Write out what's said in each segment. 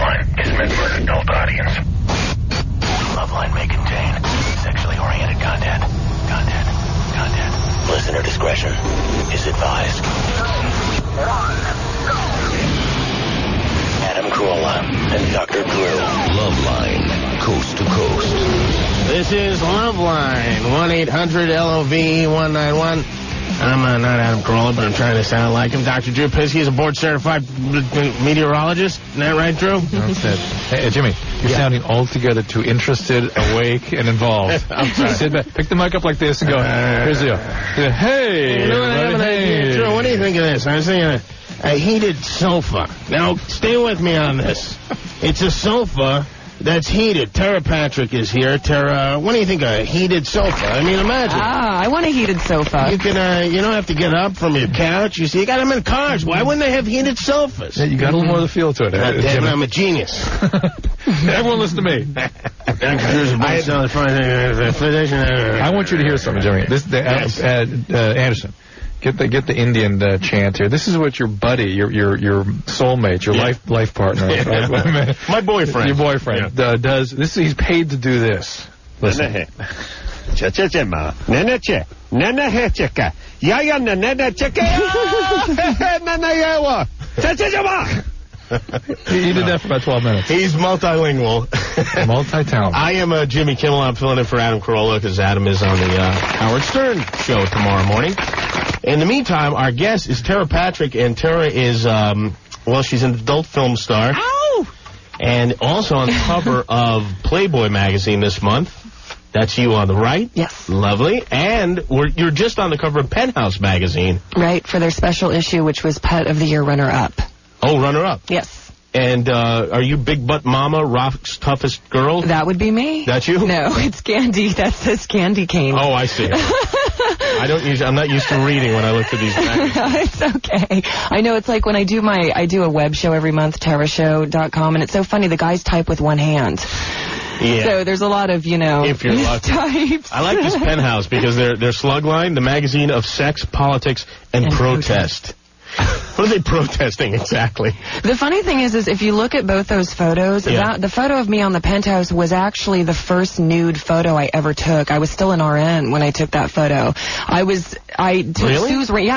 Loveline is meant for an adult audience. Loveline may contain sexually oriented content. Listener discretion is advised. Adam Carolla and Dr. Drew. Loveline, coast to coast. This is Loveline, 1-800-LOVE-191. I'm not Adam Carolla, but I'm trying to sound like him. Dr. Drew Pisky is a board-certified meteorologist. Isn't that right, Drew? That's it. Hey, Jimmy, you're sounding altogether too interested, awake, and involved. I'm sorry. Sit back, pick the mic up like this and go, here's the hey. You know what I have an idea, Drew? What do you think of this? I was thinking a heated sofa. Now, stay with me on this. It's a sofa that's heated. Tera Patrick is here. Tera, what do you think of a heated sofa? I mean, imagine. I want a heated sofa. You can, you don't have to get up from your couch. You see, you got them in cars. Why wouldn't they have heated sofas? Yeah, you got a little more of the feel to it. Damn, I'm a genius. Everyone listen to me. I want you to hear something, Jimmy. This, Anderson. Get the Indian chant here. This is what your buddy, your soulmate, your life partner, my boyfriend, your boyfriend does. He's paid to do this. Listen. He did that for about 12 minutes. He's multilingual. Multi-talented. I am Jimmy Kimmel. I'm filling in for Adam Carolla because Adam is on the Howard Stern show tomorrow morning. In the meantime, our guest is Tera Patrick, and Tera is, she's an adult film star. Ow! And also on the cover of Playboy magazine this month. That's you on the right. Yes. Lovely. And you're just on the cover of Penthouse magazine. Right, for their special issue, which was Pet of the Year runner-up. Oh, runner-up. Yes. And are you Big Butt Mama, Rock's toughest girl? That would be me. That's you? No, it's Candy. That says Candy Cane. Oh, I see. I'm not used to reading when I look at these magazines. It's okay. I know it's like when I do a web show every month, terashow.com, and it's so funny. The guys type with one hand. Yeah. So there's a lot of, if you're lucky. types. I like this Penthouse because their slugline, the magazine of sex, politics, and protest. What are they protesting exactly? The funny thing is if you look at both those photos, the photo of me on the Penthouse was actually the first nude photo I ever took. I was still an RN when I took that photo. Really?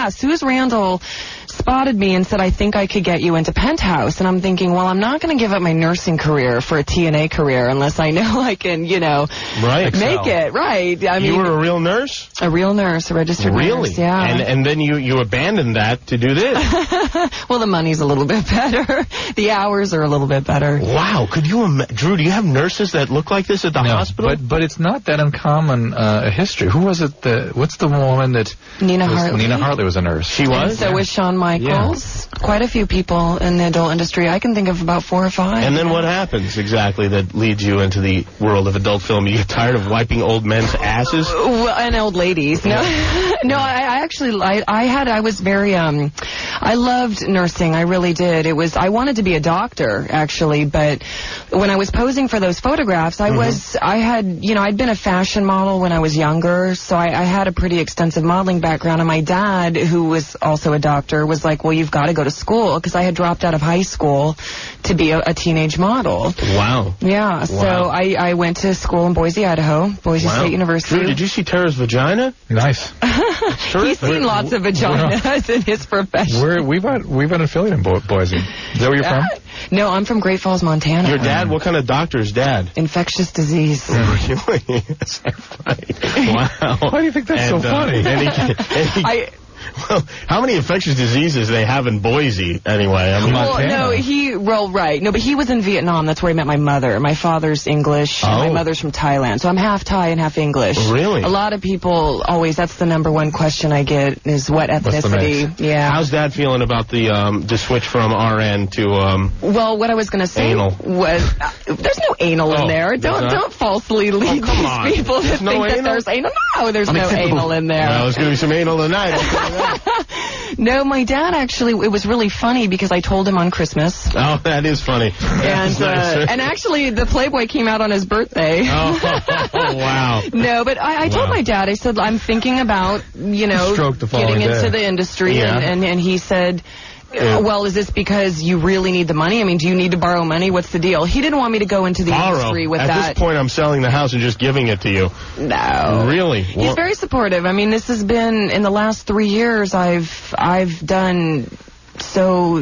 Suze Randall spotted me and said, I think I could get you into Penthouse. And I'm thinking, well, I'm not going to give up my nursing career for a TNA career unless I know I can, make it. Right. I mean, you were a real nurse? A real nurse, a registered nurse, yeah. And then you abandoned that to do this? Well, the money's a little bit better. The hours are a little bit better. Wow. Could you Drew, do you have nurses that look like this at the hospital? But it's not that uncommon a history. Who was it? What's the woman that... Nina Hartley. Nina Hartley was a nurse. She was? And so was Shawn Michaels. Yeah. Quite a few people in the adult industry. I can think of about 4 or 5. And then what happens exactly that leads you into the world of adult film? You get tired of wiping old men's asses? Well, and old ladies. No, no. I was very I loved nursing. I really did. I wanted to be a doctor actually, but when I was posing for those photographs, I'd been a fashion model when I was younger, so I had a pretty extensive modeling background. And my dad, who was also a doctor, was like, well, you've got to go to school, because I had dropped out of high school to be a teenage model. Wow. Yeah. Wow. So I went to school in Boise, Idaho, Boise State University. Drew, did you see Tera's vagina? Nice. He's seen lots of vaginas in his profession. We've got an affiliate in Boise. Is that where you're from? No, I'm from Great Falls, Montana. Your dad? What kind of doctor is dad? Infectious disease. Really? That's right. Wow. Why do you think that's so funny? Well, how many infectious diseases they have in Boise, anyway? I mean, but he was in Vietnam. That's where he met my mother. My father's English, and my mother's from Thailand. So I'm half Thai and half English. Really? A lot of people that's the number one question I get is what ethnicity. Yeah. How's Dad feeling about the switch from RN to Well, what I was going to say anal. was there's no anal in there. Don't falsely lead these people to think that there's anal. No, there's no anal in there. Well, there's going to be some anal tonight. No, my dad actually, it was really funny because I told him on Christmas. Oh, that is funny. And actually, the Playboy came out on his birthday. Oh, wow. No, but I told my dad, I said, I'm thinking about, getting into the industry. Yeah. And he said, Well, is this because you really need the money? I mean, do you need to borrow money? What's the deal? He didn't want me to go into the industry with At that. this point, I'm selling the house and just giving it to you. No. Really? He's very supportive. I mean, this has been, in the last 3 years, I've done so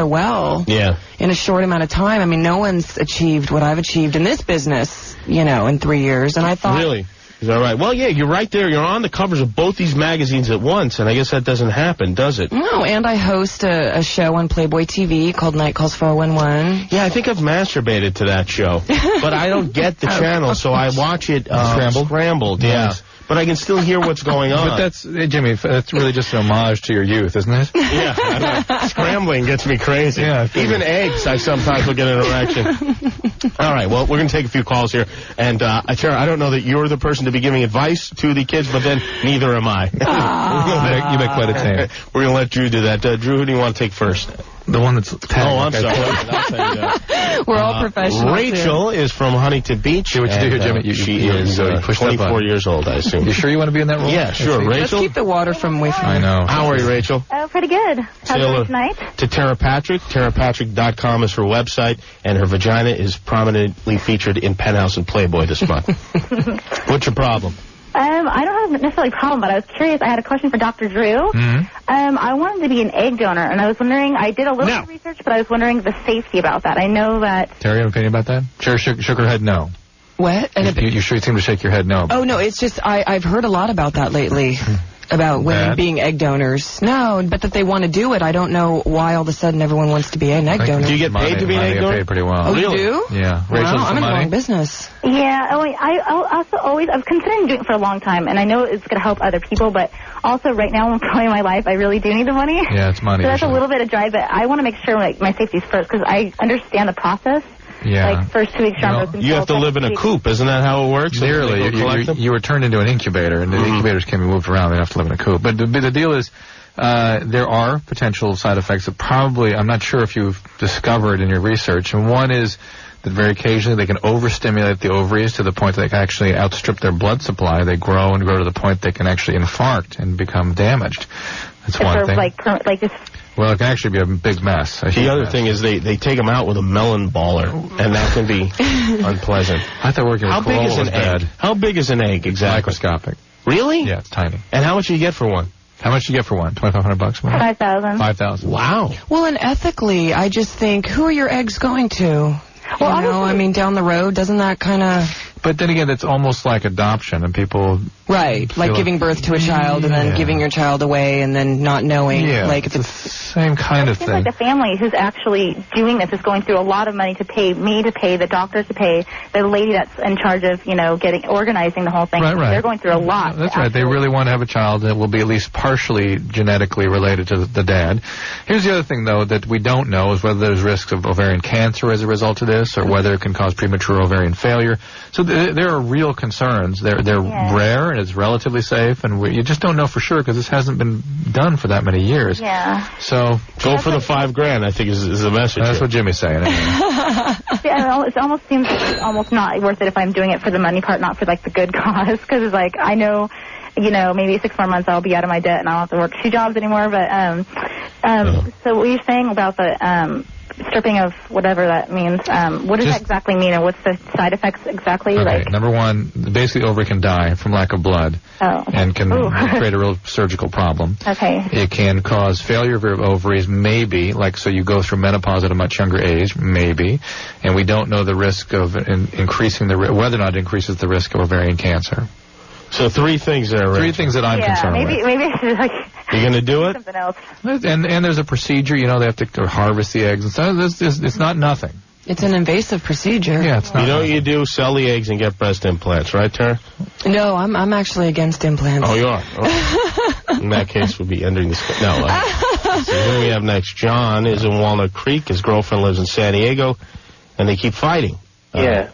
well. Yeah. In a short amount of time. I mean, no one's achieved what I've achieved in this business, in 3 years. And I thought... Really? Is that right? Well, yeah, you're right there. You're on the covers of both these magazines at once, and I guess that doesn't happen, does it? No, and I host a show on Playboy TV called Night Calls 411. Yeah, I think I've masturbated to that show, but I don't get the channel, so I watch it scrambled. Yeah. But I can still hear what's going on. But that's, Jimmy, that's really just an homage to your youth, isn't it? Yeah, scrambling gets me crazy. Yeah, even eggs, I sometimes will get an erection. All right, well, we're going to take a few calls here. And, Tara, I don't know that you're the person to be giving advice to the kids, but then neither am I. You make quite a team. We're going to let Drew do that. Drew, who do you want to take first? The one that's tagged. Oh, I'm sorry. I'll tell you that. We're all professionals. Rachel is from Huntington Beach. See what you do here, Jimmy. She is 24 years old, I assume. You sure you want to be in that role? Yeah, sure. Rachel? Let's keep the water from away from I know. How are you, Rachel? Oh, pretty good. How's it going tonight? To Tera Patrick. TeraPatrick.com is her website, and her vagina is prominently featured in Penthouse and Playboy this month. What's your problem? I don't have necessarily a problem, but I was curious. I had a question for Dr. Drew. Mm-hmm. I wanted to be an egg donor, and I was wondering, I did a little bit of research, but I was wondering the safety about that. I know that... Terry, you have an opinion about that? Sure, shook her head no. What? You sure seem to shake your head no. Oh, no, it's just I've heard a lot about that lately. About women being egg donors. No, but that they want to do it. I don't know why all of a sudden everyone wants to be an egg donor. Do you get paid to be an egg donor? Paid pretty well. Oh, really? You do? Yeah. Wow, I'm in the wrong business. Yeah, I was considering doing it for a long time, and I know it's going to help other people, but also right now, in my life, I really do need the money. Yeah, it's money. So that's a little bit of drive, but I want to make sure my safety's first, because I understand the process. Yeah. Like, first 2 weeks, you have to live in a coop. Isn't that how it works? Nearly. You were turned into an incubator, and the incubators can be moved around. They have to live in a coop. But the deal is, there are potential side effects that probably, I'm not sure if you've discovered in your research, and one is that very occasionally they can overstimulate the ovaries to the point that they can actually outstrip their blood supply. They grow and grow to the point they can actually infarct and become damaged. That's one thing. Well, it can actually be a big mess. The other thing is they take them out with a melon baller, and that can be unpleasant. I thought working with Corolla was bad. How big is an egg exactly? Microscopic. Really? Yeah, it's tiny. And how much do you get for one? How much do you get for one? $2,500? $5,000. $5,000. Wow. Well, and ethically, I just think, who are your eggs going to? Well, I mean, down the road, doesn't that kind of... But then again, it's almost like adoption, and people... Right, like giving birth to a child and then giving your child away and then not knowing. Yeah, like it's the same kind of thing. Like the family who's actually doing this is going through a lot of money to pay me to pay, the doctors to pay, the lady that's in charge of, organizing the whole thing. Right. They're going through a lot. That's right. They really want to have a child that will be at least partially genetically related to the dad. Here's the other thing, though, that we don't know is whether there's risks of ovarian cancer as a result of this or whether it can cause premature ovarian failure. So there are real concerns. They're rare and it's relatively safe, and you just don't know for sure because this hasn't been done for that many years. Yeah. So go for the $5,000. I think is the message. That's what Jimmy's saying. It almost seems almost not worth it if I'm doing it for the money part, not for like the good cause. Because it's like I know, maybe 6 more months I'll be out of my debt and I'll have to work 2 jobs anymore. But so what you're saying about the stripping of whatever that means, what does that exactly mean, and what's the side effects exactly? Okay, number one, basically ovary can die from lack of blood and can create a real surgical problem. Okay. It can cause failure of ovaries, maybe, so you go through menopause at a much younger age, maybe, and we don't know the risk of increasing whether or not it increases the risk of ovarian cancer. So 3 things there, Rachel. 3 things that I'm concerned with. Maybe I should You going to do it? Something else. And there's a procedure, they have to harvest the eggs and stuff. It's not nothing. It's an invasive procedure. Yeah, it's not. You know what you do? Sell the eggs and get breast implants, right, Tara? No, I'm actually against implants. Oh, you are? Oh. In that case, we'll be ending this. No. So who we have next? John is in Walnut Creek. His girlfriend lives in San Diego, and they keep fighting. Yeah.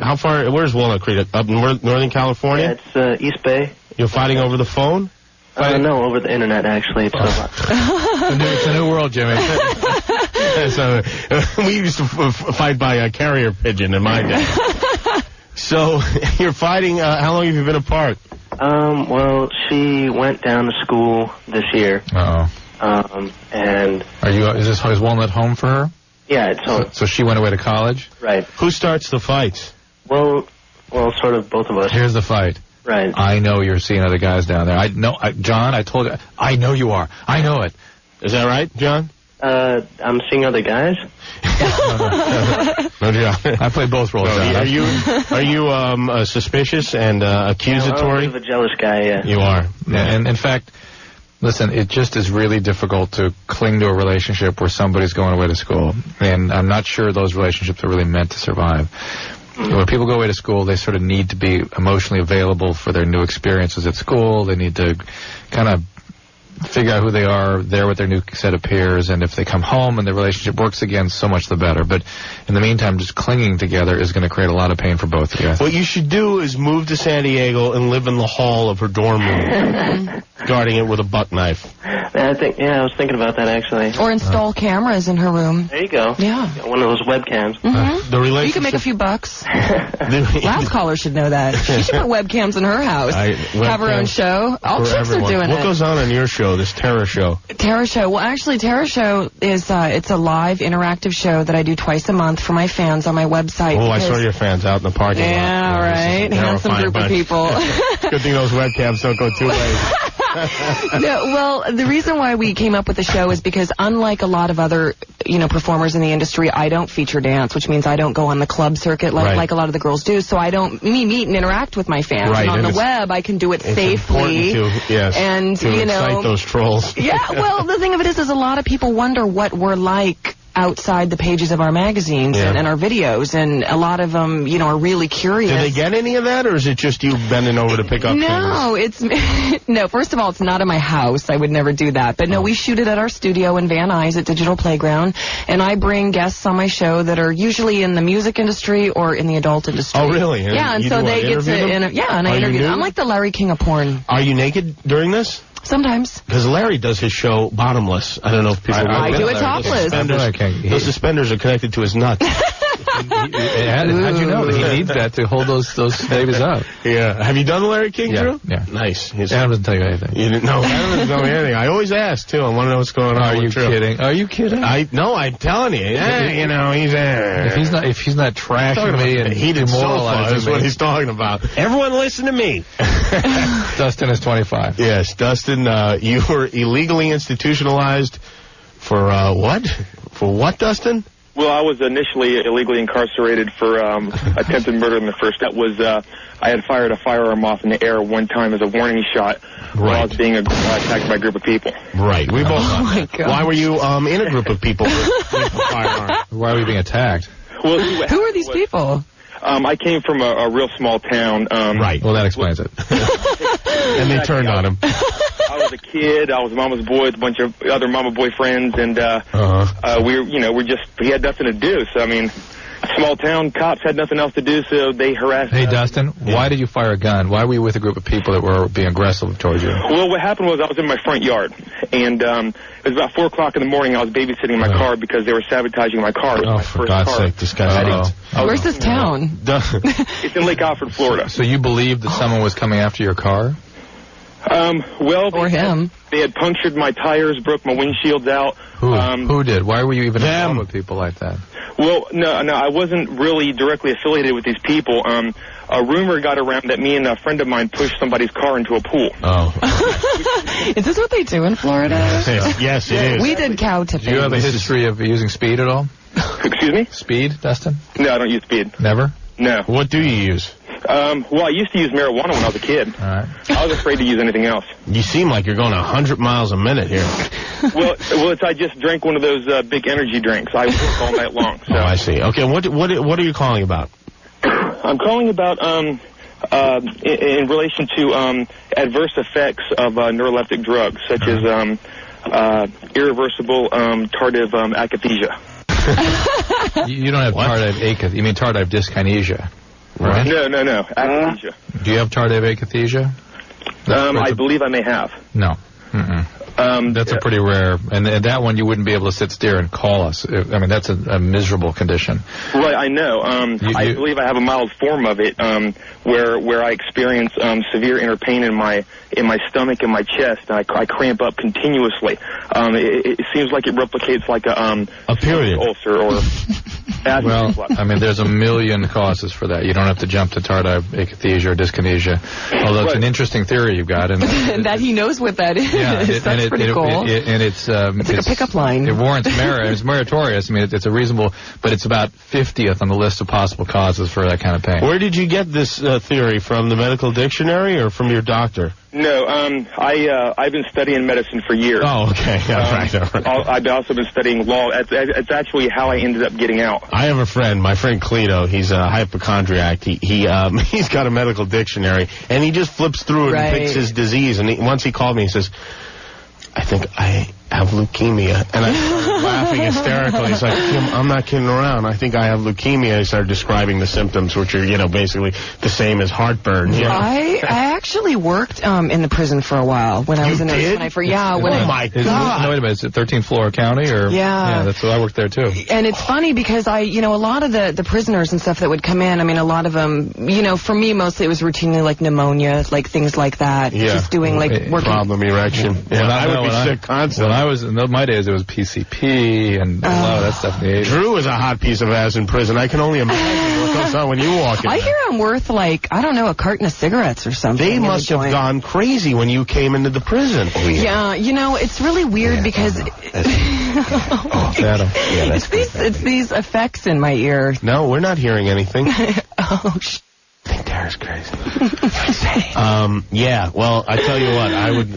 How far? Where's Walnut Creek? Up in Northern California? Yeah, it's East Bay. You're fighting over the phone? No, over the internet, actually. It's a new world, Jimmy. So, we used to fight by a carrier pigeon in my day. So, you're fighting, how long have you been apart? Well, she went down to school this year. Uh-oh. And Is this his walnut home for her? yeah, it's home. So she went away to college? Right. Who starts the fights? Well, sort of both of us. Here's the fight. Right. I know you're seeing other guys down there. John, I told you. I know you are. I know it. Is that right, John? I'm seeing other guys. No, John. I play both roles. John. Are you suspicious and accusatory? I'm a bit of a jealous guy, yeah. You are. Yeah, and in fact, listen, it just is really difficult to cling to a relationship where somebody's going away to school. And I'm not sure those relationships are really meant to survive. When people go away to school, they sort of need to be emotionally available for their new experiences at school. They need to kind of figure out who they are there with their new set of peers, and if they come home and the relationship works again, so much the better. But in the meantime, just clinging together is going to create a lot of pain for both of you. What you should do is move to San Diego and live in the hall of her dorm room, guarding it with a buck knife. I was thinking about that, actually. Or install cameras in her room. There you go. Yeah. One of those webcams. The relationship. You can make a few bucks. Last caller should know that. She should put webcams in her house. Have her own show. All chicks are doing What goes on your show, this Tera show? Tera show. Well, actually, Tera show is it's a live interactive show that I do twice a month for my fans on my website. Oh, I saw your fans out in the parking lot. Yeah, right. Handsome group of people. Good thing those webcams don't go too late. No, well, the reason why we came up with the show is because unlike a lot of other, performers in the industry, I don't feature dance, which means I don't go on the club circuit like a lot of the girls do. So I don't meet and interact with my fans. Right, and on the web, I can do it safely. To excite those trolls. Yeah, well, the thing of it is a lot of people wonder what we're like outside the pages of our magazines and our videos, and a lot of them, are really curious. Do they get any of that, or is it just you bending over to pick up things? No, first of all, it's not in my house. I would never do that. But no, we shoot it at our studio in Van Nuys at Digital Playground, and I bring guests on my show that are usually in the music industry or in the adult industry. Oh, really? And so they get to, and I interview them. I'm like the Larry King of porn. Are you naked during this? Sometimes. Because Larry does his show bottomless. I don't know if people know. I do it topless. Those suspenders are connected to his nuts. How'd you know? He needs that to hold those babies up. Yeah. Have you done the Larry King, Drew? Yeah. Nice. Adam doesn't tell you anything. You didn't know. Adam doesn't tell me anything. I always ask, too. I want to know what's going on. Are you kidding? Are you kidding? No, I'm telling you. He's If he's not trashing me and heated sofa is me. what he's talking about. Everyone listen to me. Dustin is 25. Yes, Dustin, you were illegally institutionalized for what? For what, Dustin? Well, I was initially illegally incarcerated for attempted murder in the first. That was, I had fired a firearm off in the air one time as a warning shot while I was being attacked by a group of people. Right. We both Oh, my God. Why were you in a group of people with a firearm? Why were you being attacked? Well, Who are these people? I came from a real small town. Right. Well, that explains it. And they turned on him. I was a kid. I was a mama's boy with a bunch of other mama boy friends, and we had nothing to do. So I mean, small town cops had nothing else to do, so they harassed us. Hey, Dustin, why did you fire a gun? Why were you with a group of people that were being aggressive towards you? Well, what happened was I was in my front yard, and it was about 4 o'clock in the morning. I was babysitting my car because they were sabotaging my car. It was my for first God's car. sake, this guy's Where's this town? It's in Lake Alfred, Florida. So you believed that someone was coming after your car? Or him. They had punctured my tires, broke my windshields out. Who did? Why were you even involved with people like that? Well, no, I wasn't really directly affiliated with these people. A rumor got around that me and a friend of mine pushed somebody's car into a pool. Oh. Is this what they do in Florida? Yes, it is. We did cow tipping. Do you have a history of using speed at all? Excuse me? Speed, Dustin? No, I don't use speed. Never? No. What do you use? Well, I used to use marijuana when I was a kid. All right. I was afraid to use anything else. You seem like you're going 100 miles a minute here. Well, I just drank one of those big energy drinks. I work all night long. So. Oh, I see. Okay, what are you calling about? I'm calling about in relation to adverse effects of neuroleptic drugs, such as irreversible tardive akathisia. You don't have tardive akathisia. You mean tardive dyskinesia, right? No. Akathisia. Do you have tardive akathisia? I believe I may have. No. That's a pretty rare, and that one you wouldn't be able to sit still and call us. I mean, that's a miserable condition. Right, I know. I believe I have a mild form of it, where I experience severe inner pain in my stomach and my chest, and I cramp up continuously. It seems like it replicates like a period ulcer or acid well, reflux. I mean, there's a million causes for that. You don't have to jump to tardive akathisia or dyskinesia, although it's an interesting theory you've got. And that he knows what that is. Yeah, That's pretty cool. It's like a pickup line. It warrants merit. It's meritorious. I mean, it's a reasonable, but it's about 50th on the list of possible causes for that kind of pain. Where did you get this theory from? The medical dictionary or from your doctor? No, I've been studying medicine for years. Oh, okay. All right. I've also been studying law. It's actually how I ended up getting out. I have a friend, my friend Cleto. He's a hypochondriac. He's got a medical dictionary, and he just flips through it and picks his disease. And once he called me, he says, I think I have leukemia. And I started laughing hysterically. He's like, Kim, I'm not kidding around. I think I have leukemia. He started describing the symptoms, which are, basically the same as heartburn. You know? I actually worked in the prison for a while when I was in did? Oh my God. No, wait a minute. Is it 13th floor county? Or Yeah, that's what I worked there, too. And it's funny because a lot of the prisoners and stuff that would come in, I mean, a lot of them, for me, mostly it was routinely like pneumonia, like things like that. Yeah. Just doing like working. Problem erection. Yeah, I would be sick constantly. When I was in my days, it was PCP and a lot of that stuff in the 80s. Drew is a hot piece of ass in prison. I can only imagine what goes on when you walk in. I hear I'm worth like, I don't know, a carton of cigarettes or something. They must have gone crazy when you came into the prison. Oh, yeah, it's really weird because it's these effects in my ear. No, we're not hearing anything. Oh, I think Tara's crazy. Yeah, well, I tell you what,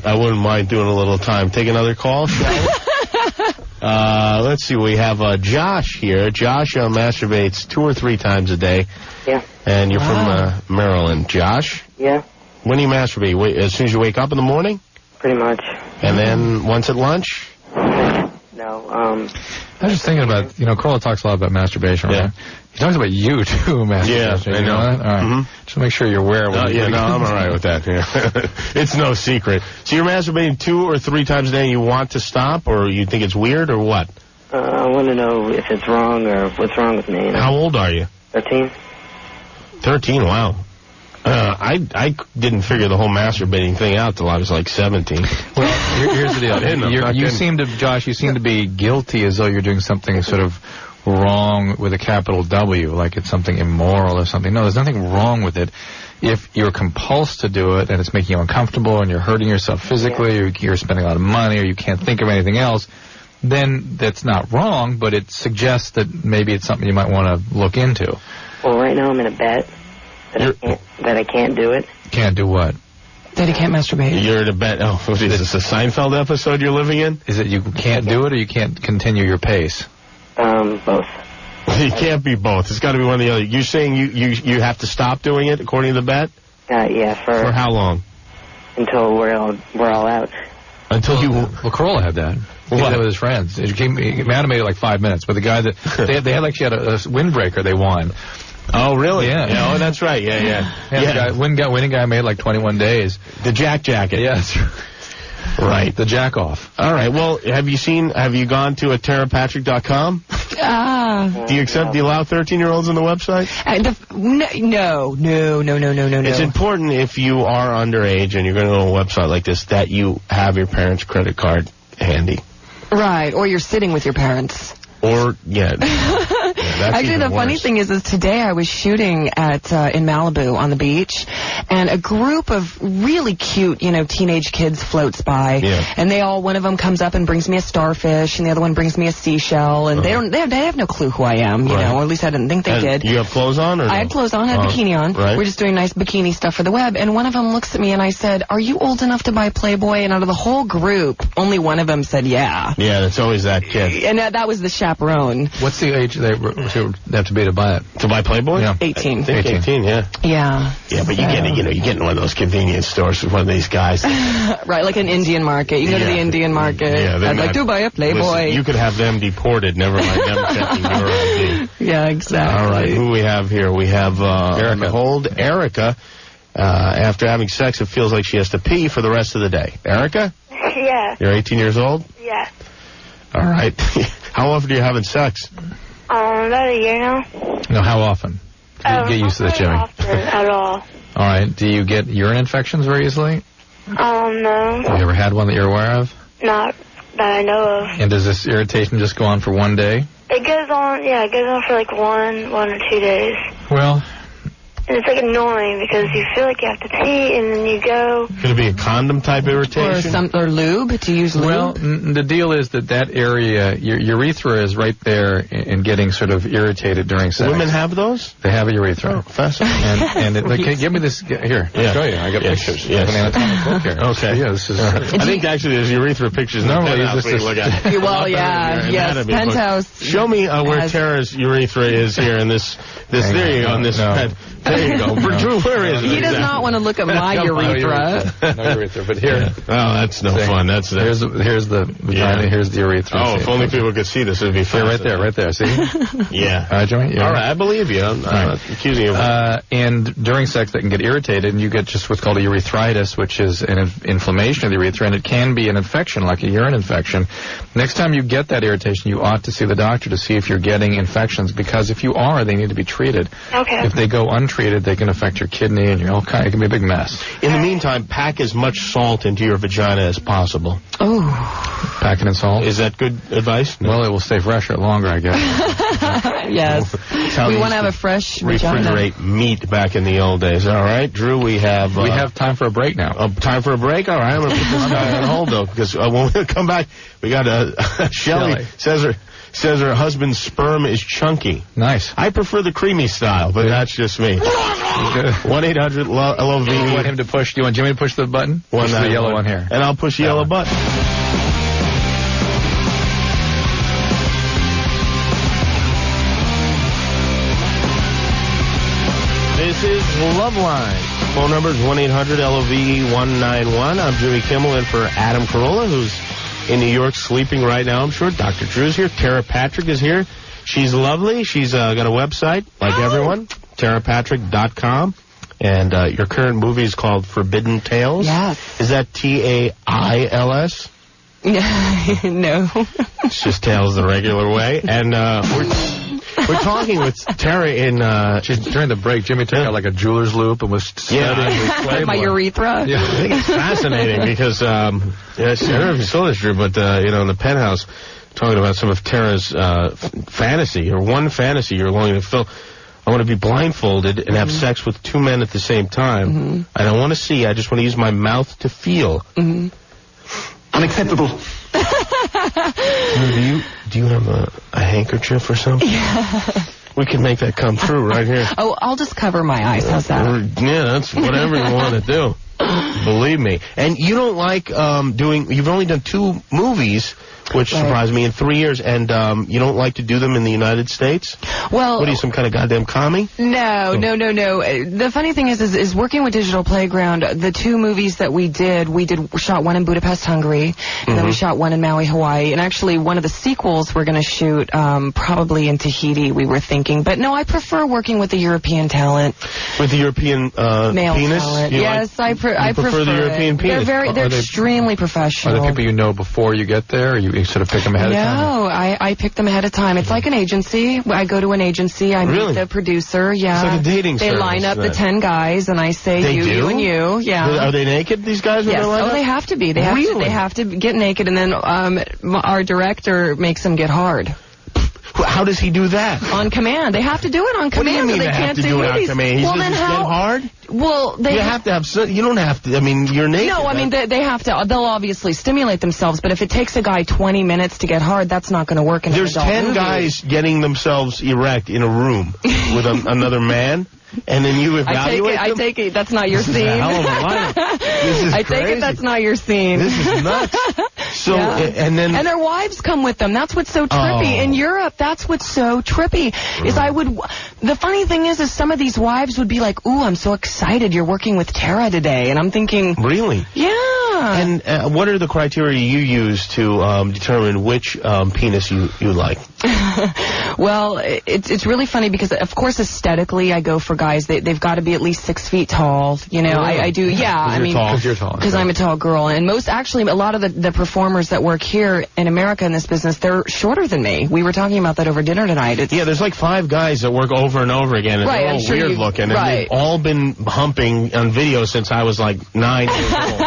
I wouldn't mind doing a little time. Take another call, shall we? Let's see, we have Josh here. Josh masturbates 2 or 3 times a day. Yeah. And you're from Maryland. Josh? Yeah. When do you masturbate? As soon as you wake up in the morning? Pretty much. And then once at lunch? No, I was just thinking about, Corolla talks a lot about masturbation, right? He talks about you, too, masturbation. Yeah, I know. That? All right. Mm-hmm. Just make sure you're aware. I'm all right with that. Yeah. It's no secret. So you're masturbating 2 or 3 times a day and you want to stop, or you think it's weird, or what? I want to know if it's wrong or what's wrong with me. How old are you? 13. 13, wow. I didn't figure the whole masturbating thing out till I was like 17. Well, here's the deal. Josh, you seem to be guilty as though you're doing something sort of wrong with a capital W, like it's something immoral or something. No, there's nothing wrong with it. If you're compulsed to do it and it's making you uncomfortable and you're hurting yourself physically, or you're spending a lot of money, or you can't think of anything else, then that's not wrong, but it suggests that maybe it's something you might want to look into. Well, right now I'm in a bet that I can't do it. Can't do what? That he can't masturbate. You're in a bet. Oh, what is this, a Seinfeld episode you're living in? Is it you can't do it, or you can't continue your pace? Both. It can't be both. It's got to be one or the other. You're saying you have to stop doing it according to the bet? Yeah, For how long? Until we're all out. Until you... Well, Corolla had that. He did that with his friends. He animated like 5 minutes, but the guy that... they had a windbreaker they won. Oh, really? Yeah. Oh, that's right. Yeah. The winning guy made like 21 days. The Jack Jacket. Yes. Right. The jack off. All right. Well, have you gone to terapatrick.com? Do you allow 13-year-olds on the website? No. It's important if you are underage and you're going to go to a website like this that you have your parents' credit card handy. Right. Or you're sitting with your parents. Or, Actually, the funny thing is today I was shooting at in Malibu on the beach, and a group of really cute, teenage kids floats by, and one of them comes up and brings me a starfish, and the other one brings me a seashell, and they have no clue who I am, or at least I didn't think they did. You have clothes on, or I had clothes on, I had a bikini on. Right. We're just doing nice bikini stuff for the web, and one of them looks at me and I said, "Are you old enough to buy Playboy?" And out of the whole group, only one of them said, "Yeah." Yeah, that's always that kid. And that was the chaperone. What's the age they have to be to buy it? To buy Playboy? Yeah. 18. I think 18, yeah. Yeah. Yeah, but you get in one of those convenience stores with one of these guys. Right, like an Indian market. You go to the Indian market. Yeah, I'd like to buy a Playboy. Listen, you could have them deported, never mind them checking your ID. Yeah, exactly. All right, who we have here? We have Erica. After having sex, it feels like she has to pee for the rest of the day. Erica? Yeah, Yeah. You're 18 years old? Yeah. All right. How often are you having sex? About a year now. No, how often? Get used to this, Jimmy. Not very often at all. All right. Do you get urine infections very easily? No. Have you ever had one that you're aware of? Not that I know of. And does this irritation just go on for one day? It goes on, it goes on for like one or 2 days. Well... And it's like annoying because you feel like you have to pee and then you go. Could it be a condom type irritation? Or lube? To use lube? Well, the deal is that area, your urethra is right there and getting sort of irritated during sex. Women have those? They have a urethra. Oh, fascinating. Give me this here. Yeah. I'll show you. I got pictures. Yes. I have an anatomic book here. Okay. Yeah, this is. I think actually there's urethra pictures. Normally, this is Well, yeah, yes, Penthouse. Show me where Tara's urethra is here in this. There you go. On this bed. There you go. Drew, where is it? He does not want to look at my urethra. No urethra, but here. Oh, that's no fun. That's here's the vagina. Here's the urethra. Oh, if only people could see this, it would be fun. Yeah, right there. See? Yeah. All right, Joey? All right, I believe you. I'm not accusing you of and during sex, that can get irritated, and you get just what's called a urethritis, which is an inflammation of the urethra, and it can be an infection, like a urine infection. Next time you get that irritation, you ought to see the doctor to see if you're getting infections, because if you are, they need to be treated. Okay. If they go untreated, they can affect your kidney, and it can be a big mess. In the meantime, pack as much salt into your vagina as possible. Oh. Pack it in salt? Is that good advice? No. Well, it will stay fresher longer, I guess. Yes. We want to have a fresh vagina. Refrigerate meat back in the old days. All right, Drew, we have time for a break now. Time for a break? All right, I'm going to put this guy on hold, though, because when we come back, we got Shelley says her husband's sperm is chunky. Nice. I prefer the creamy style, but that's just me. 1-800-LOVE. Do you want him to push? Do you want Jimmy to push the button? Push the yellow one here. And I'll push the yellow button. This is Loveline. Phone number is 1-800-LOVE-191. I'm Jimmy Kimmel in for Adam Carolla, who's in New York sleeping right now, I'm sure. Dr. Drew's here. Tera Patrick is here. She's lovely. She's got a website, like everyone, terapatrick.com. And your current movie is called Forbidden Tales. Yes. Is that Tails? No. It's just Tales the regular way. And we're talking with Tera in... during the break, Jimmy took out like a jeweler's loop and was studying my urethra. Yeah. I think it's fascinating because, I don't know if you saw this, Drew, but, in the Penthouse, talking about some of Tera's fantasy, or one fantasy you're longing to fill. I want to be blindfolded and have sex with two men at the same time. I don't want to see. I just want to use my mouth to feel. Unacceptable. Do you have a handkerchief or something? Yeah. We can make that come true right here. Oh, I'll just cover my eyes. How's that? Yeah, that's whatever you want to do. Believe me. And you don't like you've only done 2 movies, which surprised me, in 3 years, and you don't like to do them in the United States? Well... What are you, some kind of goddamn commie? No. The funny thing is working with Digital Playground, the 2 movies that we shot one in Budapest, Hungary, and then we shot one in Maui, Hawaii, and actually one of the sequels we're going to shoot probably in Tahiti, we were thinking. But no, I prefer working with the European talent. With the European male penis? Talent. Yes, I prefer the European penis. They're extremely professional. Are they people you know before you get there, or you sort of pick them ahead of time? No, I pick them ahead of time. It's like an agency. I go to an agency. I meet the producer. Yeah. It's like a dating service. They line up the 10 guys, and I say you and you. Yeah. Are they naked, these guys? Yes. They have to be. They have to get naked, and then our director makes them get hard. How does he do that? On command. They have to do it on command. What do you mean they can't do it on command? Well, then how? Get hard? Well, you have to have. You don't have to. I mean, you're naked. No, I mean they have to. They'll obviously stimulate themselves, but if it takes a guy 20 minutes to get hard, that's not going to work in an adult movie. There's 10 guys getting themselves erect in a room with another man. And then you evaluate them? I take it that's not your scene. This is a hell of a lineup. This is I crazy. take it that's not your scene. This is nuts. So, and their wives come with them. That's what's so trippy. In Europe, that's what's so trippy. Is the funny thing is some of these wives would be like, ooh, I'm so excited you're working with Tera today. And I'm thinking... Really? Yeah. And what are the criteria you use to determine which penis you like? Well, it's really funny because, of course, aesthetically, I go for guys. They've got to be at least 6 feet tall. You know, I do. Yeah, I mean, because you're tall. Because I'm a tall girl, and a lot of the performers that work here in America in this business, they're shorter than me. We were talking about that over dinner tonight. There's like 5 guys that work over and over again, and they're all weird looking, and they've all been humping on video since I was like 9 years old.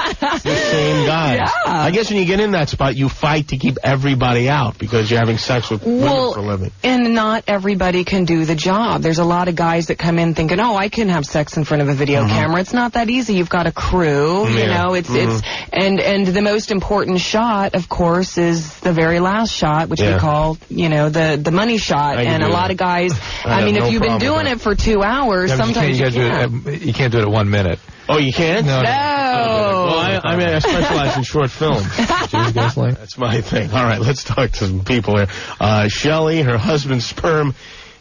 The same guys. Yeah. I guess when you get in that spot, you fight to keep everybody out because you're having sex with women for a living. And not everybody can do the job. There's a lot of guys that come in thinking, oh, I can have sex in front of a video camera. It's not that easy. You've got a crew, you know. It's and the most important shot, of course, is the very last shot, which we call, you know, the money shot. And a lot of guys, I mean, if you've been doing it for 2 hours, sometimes you can't. You can't do it at 1 minute. Oh, you can't? No. Well, I specialize in short films. That's my thing. All right, let's talk to some people here. Shelley, her husband's sperm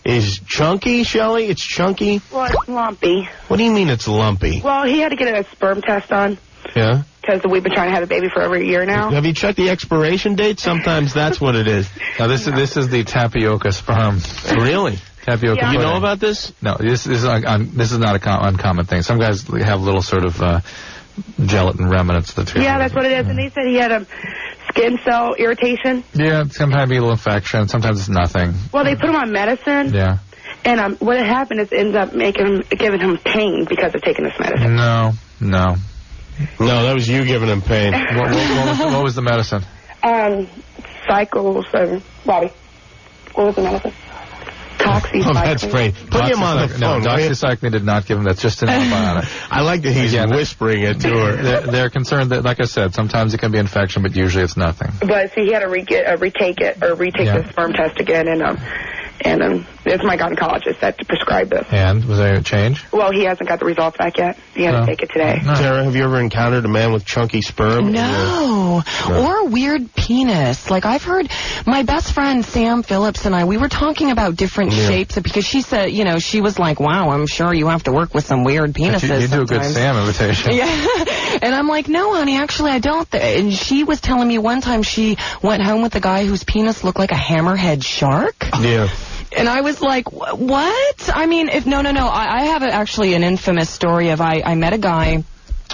is chunky, Shelley? It's chunky? Well, it's lumpy. What do you mean it's lumpy? Well, he had to get a sperm test done. Yeah? Because we've been trying to have a baby for over a year now. Have you checked the expiration date? Sometimes that's what it is. Now, this is the tapioca sperm. Really? Tapioca. Yeah. You know about this? No, this is not an uncommon thing. Some guys have little sort of gelatin remnants. Yeah, that's what it is. And they said he had a skin cell irritation. Yeah, sometimes be a little infection. Sometimes it's nothing. Well, they put him on medicine. Yeah. And what had happened is it ends up giving him pain because of taking this medicine. No, that was you giving him pain. What was the medicine? Cycles. Bobby, what was the medicine? Doxycycline. Oh, that's great. Put him on the phone. No, doxycycline did not give him. That's just an antibiotic. I like that he's whispering it to her. They're concerned that, like I said, sometimes it can be infection, but usually it's nothing. But see, he had to retake the sperm test again, and it's my gynecologist that prescribed this. And was there a change? Well, he hasn't got the results back yet. He had to take it today. No. Tara, have you ever encountered a man with chunky sperm? No. Or a weird penis. Like, I've heard my best friend Sam Phillips and we were talking about different shapes because she said, you know, she was like, wow, I'm sure you have to work with some weird penises. You do a good Sam imitation. Yeah. And I'm like, no, honey, actually I don't. And she was telling me one time she went home with a guy whose penis looked like a hammerhead shark. Yeah. And I was like, what? I mean, no. I have actually an infamous story of I met a guy,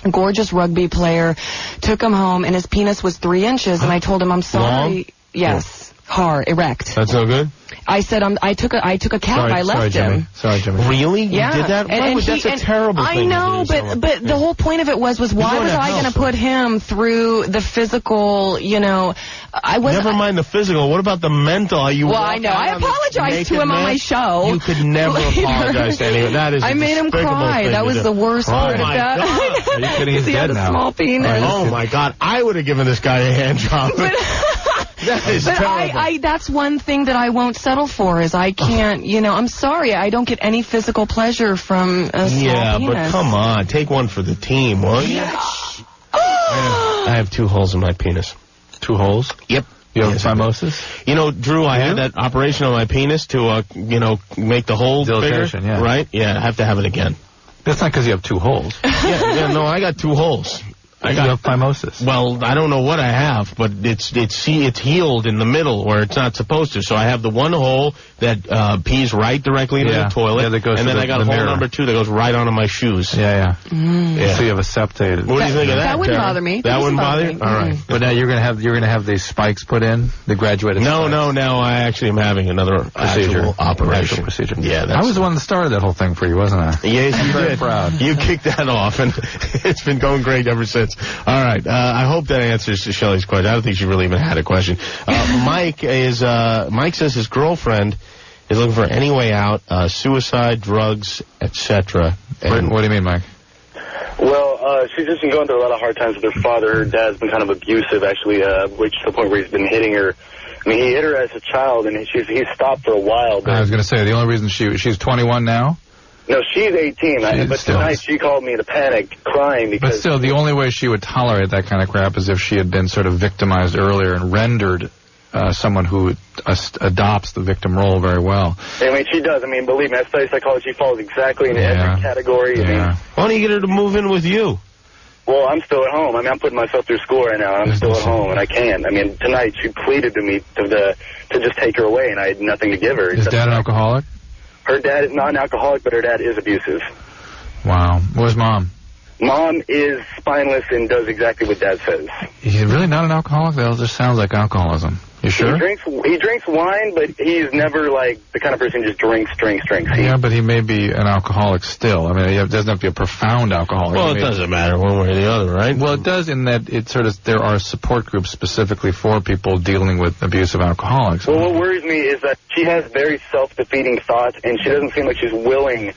a gorgeous rugby player, took him home, and his penis was 3 inches, and I told him, I'm sorry. Long? Yes. Hard, erect. That's no good? I said, I took a cab. I left him. Sorry, Jimmy. Really? Yeah. You did that? That's a terrible thing. I know, but the whole point of it was why was I going to put him through the physical, you know, Never mind the physical. What about the mental? I know. I apologized to him on my show. You could never apologize to anyone. That is I made him cry. That was the worst part of that. Are you kidding? Because he had a small penis. Oh, my God. I would have given this guy a hand job. That is terrible. That's one thing that I won't settle for is I can't, you know, I'm sorry, I don't get any physical pleasure from a small penis. But come on, take one for the team, won't you? I have 2 holes in my penis. 2 holes? Yep. You have phimosis? You know, Drew, I had that operation on my penis to, make the hole bigger. Yeah. Right? Yeah, I have to have it again. That's not because you have 2 holes. No, I got 2 holes. You have phimosis. Well, I don't know what I have, but it's healed in the middle where it's not supposed to. So I have the one hole that pees right directly into the toilet, and then I got a hole number 2 that goes right onto my shoes. Yeah. So you have a septated. What do you think of that? That wouldn't bother me. That wouldn't bother you? All right. But now you're gonna have these spikes put in, the graduated. No. Now I actually am having another procedure. Operation. Procedure. Yeah, I was the one that started that whole thing for you, wasn't I? Yes, you very did. Proud. You kicked that off, and it's been going great ever since. All right. I hope that answers to Shelley's question. I don't think she really even had a question. Mike says his girlfriend is looking for any way out, suicide, drugs, etc. What do you mean, Mike? Well, she's just been going through a lot of hard times with her father. Her dad's been kind of abusive, actually, which to the point where he's been hitting her. I mean, he hit her as a child, and he's stopped for a while. I was going to say, the only reason she's 21 now? No, she's 18, but tonight she called me in a panic, crying because... But still, the only way she would tolerate that kind of crap is if she had been sort of victimized earlier and rendered someone who adopts the victim role very well. I mean, she does. I mean, believe me, I study psychology. She falls exactly in every category. Why don't you get her to move in with you? Well, I'm still at home. I mean, I'm putting myself through school right now. I'm still at home, and I can't. I mean, tonight she pleaded to me to just take her away, and I had nothing to give her. Is Dad an alcoholic? Her dad is not an alcoholic, but her dad is abusive. Wow. Where's Mom? Mom is spineless and does exactly what Dad says. He's really not an alcoholic? That just sounds like alcoholism. You sure? He drinks wine, but he's never like the kind of person who just drinks. Yeah, but he may be an alcoholic still. I mean, he doesn't have to be a profound alcoholic. Well, it doesn't matter one way or the other, right? Well, it does in that it sort of there are support groups specifically for people dealing with abusive alcoholics. Well, what worries me is that she has very self-defeating thoughts, and she doesn't seem like she's willing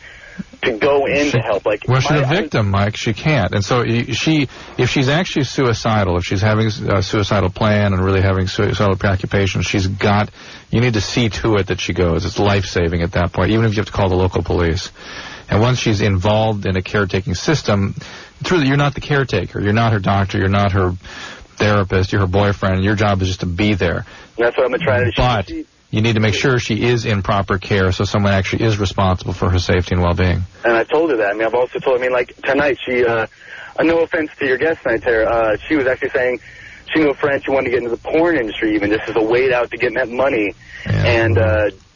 to go in to help. Like, well, she's a victim, Mike. She can't. And so if she's actually suicidal, if she's having a suicidal plan and really having suicidal preoccupations, you need to see to it that she goes. It's life-saving at that point, even if you have to call the local police. And once she's involved in a caretaking system, truly, you're not the caretaker. You're not her doctor. You're not her therapist. You're her boyfriend. Your job is just to be there. That's what I'm going to try to do. But you need to make sure she is in proper care so someone actually is responsible for her safety and well-being. And I told her that. I mean, I've also told her, I mean, like, tonight she, no offense to your guest tonight, Tara, she was actually saying she knew a friend, she wanted to get into the porn industry even, just as a way out to get that money. Yeah. And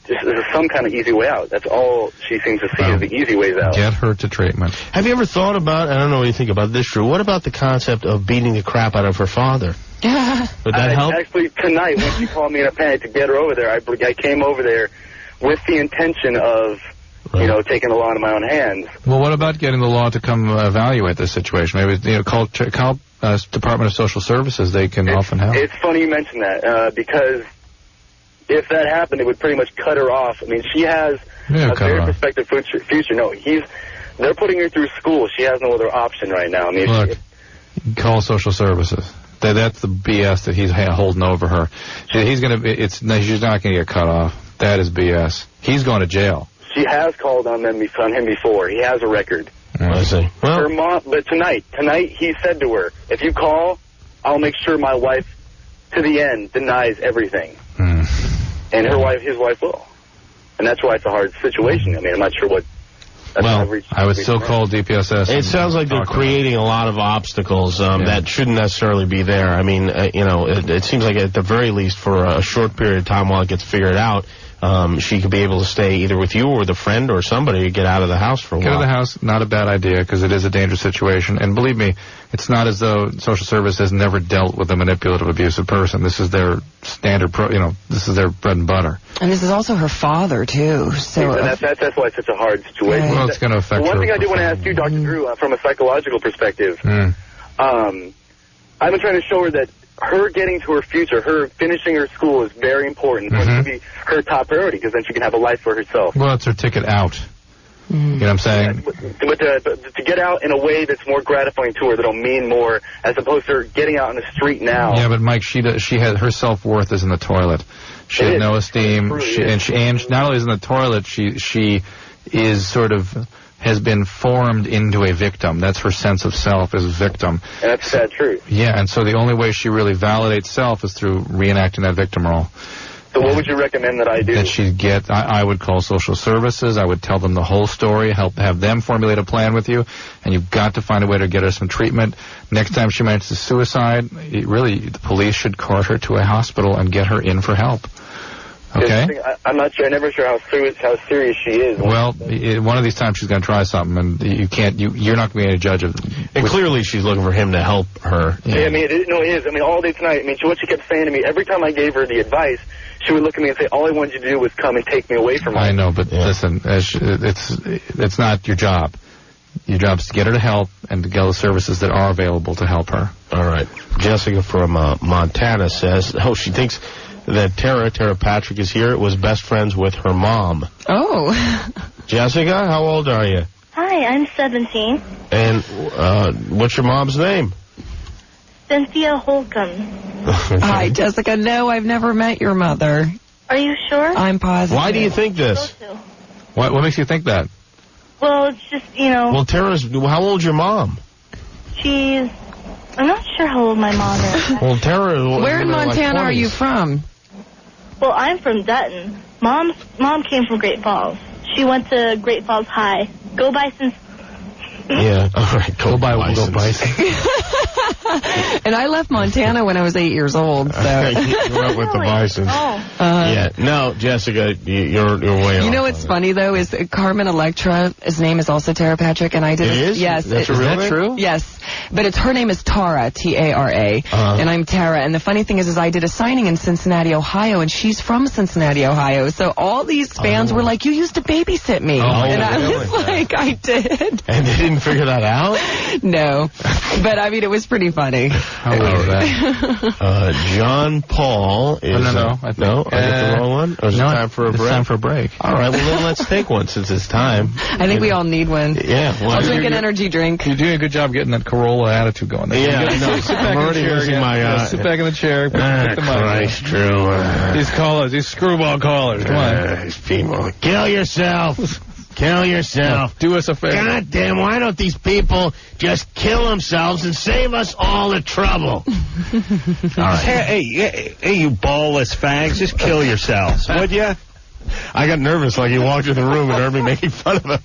just there's some kind of easy way out. That's all she seems to see is the easy ways out. Get her to treatment. Have you ever thought about, I don't know what you think about this, Drew, what about the concept of beating the crap out of her father? Would that help? Actually, tonight, when she called me in a panic to get her over there, I came over there with the intention of, taking the law into my own hands. Well, what about getting the law to come evaluate this situation? Maybe, call Department of Social Services. They can often help. It's funny you mention that, because if that happened, it would pretty much cut her off. I mean, she has a very prospective future. No, they're putting her through school. She has no other option right now. I mean, look, call Social Services. That's the BS that he's holding over her. She's not going to get cut off. That is BS. He's going to jail. She has called on him before. He has a record. I see. Well, her mom, but tonight he said to her, if you call, I'll make sure my wife, to the end, denies everything. And his wife will. And that's why it's a hard situation. I mean, I'm not sure what... I would still call DPSS. It sounds like they're creating a lot of obstacles that shouldn't necessarily be there. I mean, it seems like at the very least for a short period of time while it gets figured out, she could be able to stay either with you or with a friend or somebody to get out of the house for a while. Get out of the house, not a bad idea, because it is a dangerous situation. And believe me, it's not as though social service has never dealt with a manipulative, abusive person. This is their standard, this is their bread and butter. And this is also her father, too. So that's why it's such a hard situation. Well, it's going to affect her. One thing I do want to ask you, Dr. Drew, from a psychological perspective, I've been trying to show her that her getting to her future, her finishing her school is very important. It should be her top priority, because then she can have a life for herself. Well, it's her ticket out. You know what I'm saying? But to get out in a way that's more gratifying to her, that'll mean more, as opposed to her getting out on the street now. Yeah, but Mike, she had her self-worth is in the toilet. She has no esteem. And not only is in the toilet, she is sort of has been formed into a victim. That's her sense of self as a victim. And that's sad truth. Yeah, and so the only way she really validates self is through reenacting that victim role. So what would you recommend that I do? That I would call social services. I would tell them the whole story, have them formulate a plan with you, and you've got to find a way to get her some treatment. Next time she mentions suicide, the police should cart her to a hospital and get her in for help. Okay? I'm not sure. I'm never sure how serious she is. Well, one of these times she's going to try something, and you're not going to be a judge of it. And clearly she's looking for him to help her. Yeah, I mean, it is. I mean, all day tonight, what she kept saying to me, every time I gave her the advice, she would look at me and say, all I wanted you to do was come and take me away from her. I know, but listen, it's not your job. Your job is to get her to help and to get the services that are available to help her. All right. Jessica from Montana says, she thinks that Tera Patrick is here, was best friends with her mom. Oh. Jessica, how old are you? Hi, I'm 17. And what's your mom's name? Cynthia Holcomb. Hi, Jessica. No, I've never met your mother. Are you sure? I'm positive. Why do you think this? What makes you think that? Well, it's just, Well, how old's your mom? I'm not sure how old my mom is. Well, Tera... Where in Montana are you from? Well, I'm from Dutton. Mom came from Great Falls. She went to Great Falls High. Go Bisons. Yeah. All right. Go buy Bison. And I left Montana when I was 8 years old. So. You grew up with the Bisons. Yeah. No, Jessica, you're way off. You know what's funny, though, is Carmen Electra, his name is also Tera Patrick, and I did it. It is? Yes. Is that true? Yes. But her name is Tara, T-A-R-A, and I'm Tara. And the funny thing is I did a signing in Cincinnati, Ohio, and she's from Cincinnati, Ohio. So all these fans were like, you used to babysit me. And I was like, I did. And they didn't figure that out? No. But, I mean, it was pretty funny. How was that? John Paul is... No. I get the wrong one? Or is it time for a break? It's time for a break. All right, well, then let's take one since it's time. I think we all need one. Yeah. Well, I'll drink an energy drink. You're doing a good job getting that Corolla attitude going there. Yeah, I know. I'm already losing my... sit back in the chair. Pick the mic. Christ, Drew. These callers, these screwball callers. Come on. These people. Kill yourself. Kill yourself. Do us a favor. God damn, why don't these people just kill themselves and save us all the trouble? All right. Hey, you ballless fags, just kill yourselves, would you? I got nervous like he walked in the room and heard me making fun of him.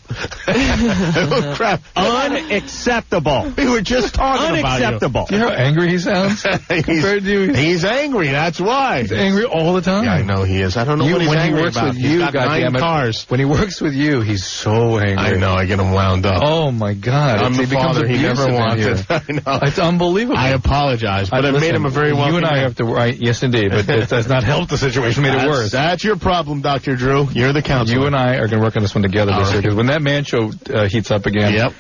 Oh, crap. Unacceptable. We were just talking about you. Unacceptable. You know how angry he sounds? Compared to you? He's angry, that's why. He's angry all the time. Yeah, I know he is. I don't know what he's angry about. He's got 9 cars. When he works with you, he's so angry. I know, I get him wound up. Oh, my God. I'm the father he never wanted. I know. It's unbelievable. I apologize, but I've made him a very welcome You and I man. have to, right? Yes, indeed, but it does not help the situation, made it worse. That's your problem, Dr. Drew. You're the counselor. You and I are going to work on this one together this year, because when that man show heats up again,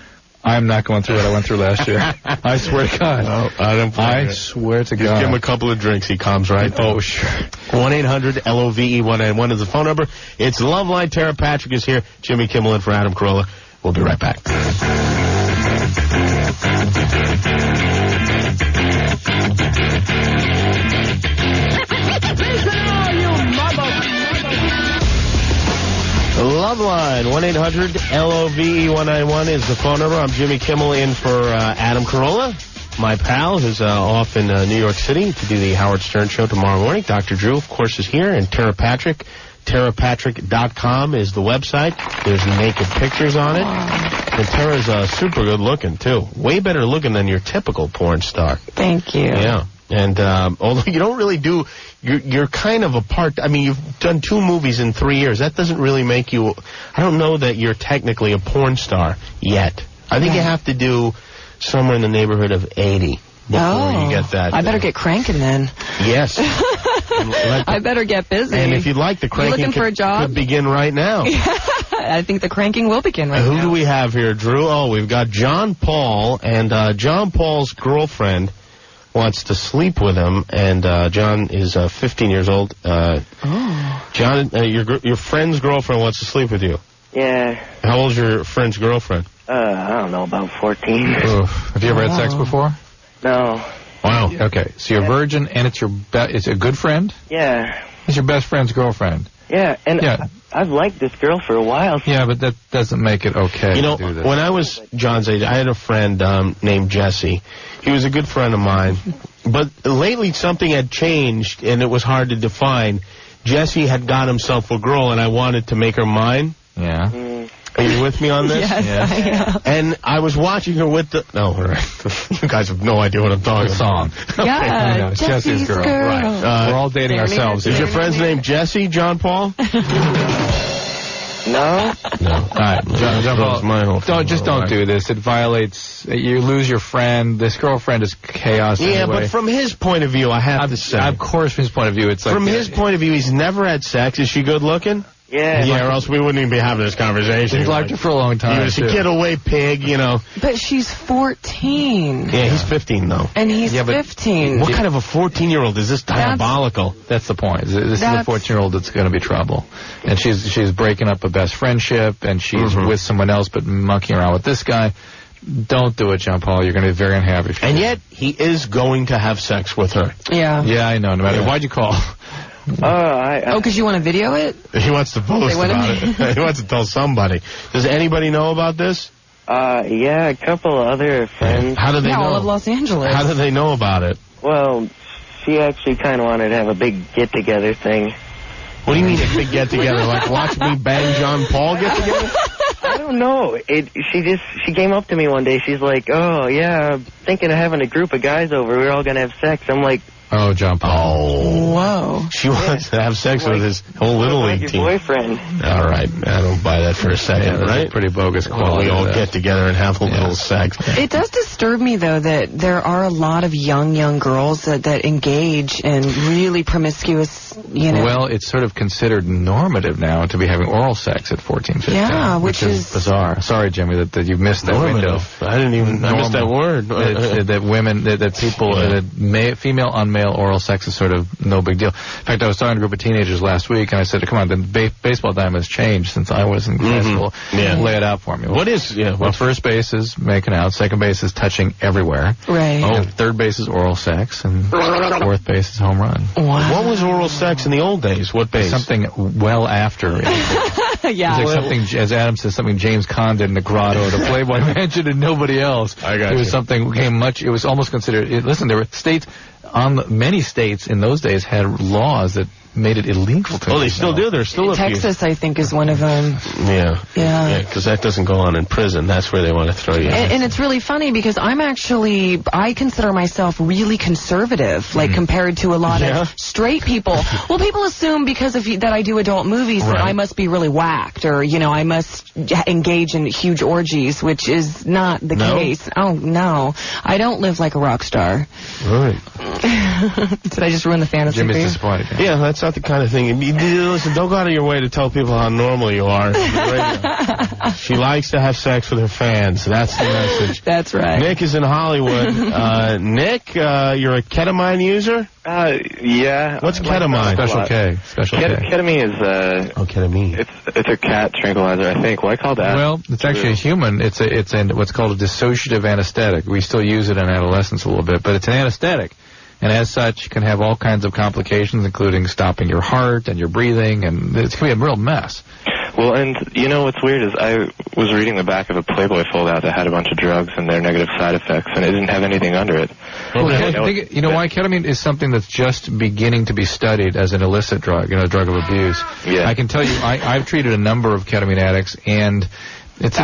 I'm not going through what I went through last year. I swear to God. No, I don't I swear to God. Just give him a couple of drinks. He calms right down. Oh, sure. 1-800-LOVE-191 is the phone number. It's Loveline. Tera Patrick is here. Jimmy Kimmel in for Adam Carolla. We'll be right back. Loveline, 1-800-LOVE-191 is the phone number. I'm Jimmy Kimmel in for Adam Carolla, my pal, who's off in New York City to do the Howard Stern Show tomorrow morning. Dr. Drew, of course, is here, and Tera Patrick. TeraPatrick.com is the website. There's naked pictures on it. And Tera's super good looking, too. Way better looking than your typical porn star. Thank you. Yeah. And although you don't really do, you're kind of a part. I mean, you've done 2 movies in 3 years. That doesn't really make you. I don't know that you're technically a porn star yet. I think you have to do somewhere in the neighborhood of 80 before you get that. I better get cranking then. Yes. I better get busy. And if you'd like, the cranking for a job? could begin right now. I think the cranking will begin right now. Who do we have here, Drew? Oh, we've got John Paul, and John Paul's girlfriend wants to sleep with him, and John is 15 years old. John, your friend's girlfriend wants to sleep with you. Yeah. How old's your friend's girlfriend? I don't know, about 14. Have you ever had sex before? No. Wow. Okay, so you're a virgin, and it's it's a good friend? Yeah. It's your best friend's girlfriend? Yeah, and I've liked this girl for a while. Yeah, but that doesn't make it okay to do this. When I was John's age, I had a friend named Jesse. He was a good friend of mine. But lately something had changed, and it was hard to define. Jesse had got himself a girl, and I wanted to make her mine. Yeah. Are you with me on this? Yes, I am. And I was watching her with the... No, all right. You guys have no idea what I'm talking about. Song. Yeah, Jesse's girl. Right. We're all dating ourselves. Is your friend's name Jesse, John Paul? No? No. All right. John Paul, my whole don't do this. It violates... You lose your friend. This girlfriend is chaos anyway. But from his point of view, I have to say... Of course, from his point of view, it's like... From his point of view, he's never had sex. Is she good looking? Yeah. Yeah, or else we wouldn't even be having this conversation. He's liked her for a long time. He was a get away pig, you know. But she's 14. Yeah, he's 15, though. And he's 15. What kind of a 14-year-old is this diabolical? That's the point. This is a 14-year-old that's going to be trouble. And she's breaking up a best friendship, and she's with someone else but monkeying around with this guy. Don't do it, John Paul. You're going to be very unhappy. And yet, he is going to have sex with her. Yeah. Yeah, I know. No matter. Why'd you call? Because you want to video it? He wants to post about it. He wants to tell somebody. Does anybody know about this? Yeah, a couple of other friends. How do they know? All of Los Angeles. How do they know about it? Well, she actually kind of wanted to have a big get-together thing. What do you mean a big get-together? Like watch me bang John Paul get together? I don't don't know. She came up to me one day. She's like, "Oh yeah, I'm thinking of having a group of guys over. We're all gonna have sex." I'm like, "Oh, John Paul." Oh, whoa! She wants to have sex with his whole little league team. Boyfriend. All right, I don't buy that for a second. Right? Pretty bogus quality. We all get together and have a little sex. It does disturb me though that there are a lot of young girls that engage in really promiscuous. Well, it's sort of considered normative now to be having oral sex at 14, 15. Yeah, which is bizarre. Sorry, Jimmy, that you missed that window. I didn't even. I missed that word. that women, that people, female on male oral sex is sort of no big deal. In fact, I was talking to a group of teenagers last week, and I said, "Come on, the baseball diamond has changed since I was in high school. Yeah. Lay it out for me." What is? Yeah. Well, first base is making out. Second base is touching everywhere. Right. Oh, third base is oral sex, and fourth base is home run. Wow. What was oral sex in the old days? What base? Something well after. Yeah. It's like something, as Adam says, something James Caan did in the grotto or the Playboy Mansion and nobody else. I got it was something came much. It was almost considered. Listen, there were states. Many states in those days had laws that made it illegal to. Oh, they still do. There's still a few. Texas, I think, is one of them. Yeah. Yeah. Because that doesn't go on in prison. That's where they want to throw you. And it's really funny because I consider myself really conservative, like compared to a lot of straight people. Well, people assume because that I do adult movies that I must be really whacked or, I must engage in huge orgies, which is not the case. Oh, no. I don't live like a rock star. Right. Did I just ruin the fantasy Jimmy's for you? disappointed. Yeah, that's not the kind of thing. Listen, don't go out of your way to tell people how normal you are. She likes to have sex with her fans. That's the message. That's right. Nick is in Hollywood. Nick, you're a ketamine user? Yeah. What's ketamine? Special K. Special K. Ketamine is ketamine. It's a cat tranquilizer, I think. Why call that? Well, it's actually a human. It's what's called a dissociative anesthetic. We still use it in adolescence a little bit, but it's an anesthetic. And as such, can have all kinds of complications, including stopping your heart and your breathing, and it can be a real mess. Well, and what's weird is I was reading the back of a Playboy foldout that had a bunch of drugs and their negative side effects, and it didn't have anything under it. Well, why ketamine is something that's just beginning to be studied as an illicit drug, a drug of abuse. Yeah. I can tell you, I've treated a number of ketamine addicts, and it's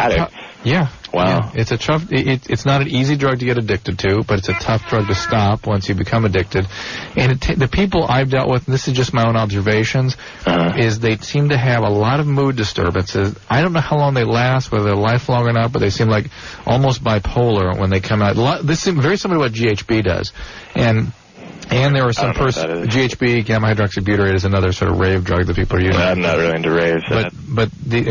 yeah. Wow. Yeah, it's a tough. It's not an easy drug to get addicted to, but it's a tough drug to stop once you become addicted. And the people I've dealt with, and this is just my own observations, is they seem to have a lot of mood disturbances. I don't know how long they last, whether they're lifelong or not, but they seem like almost bipolar when they come out. This is very similar to what GHB does, and there are some GHB, gamma hydroxybutyrate, is another sort of rave drug that people are using. I'm not really into raves. But these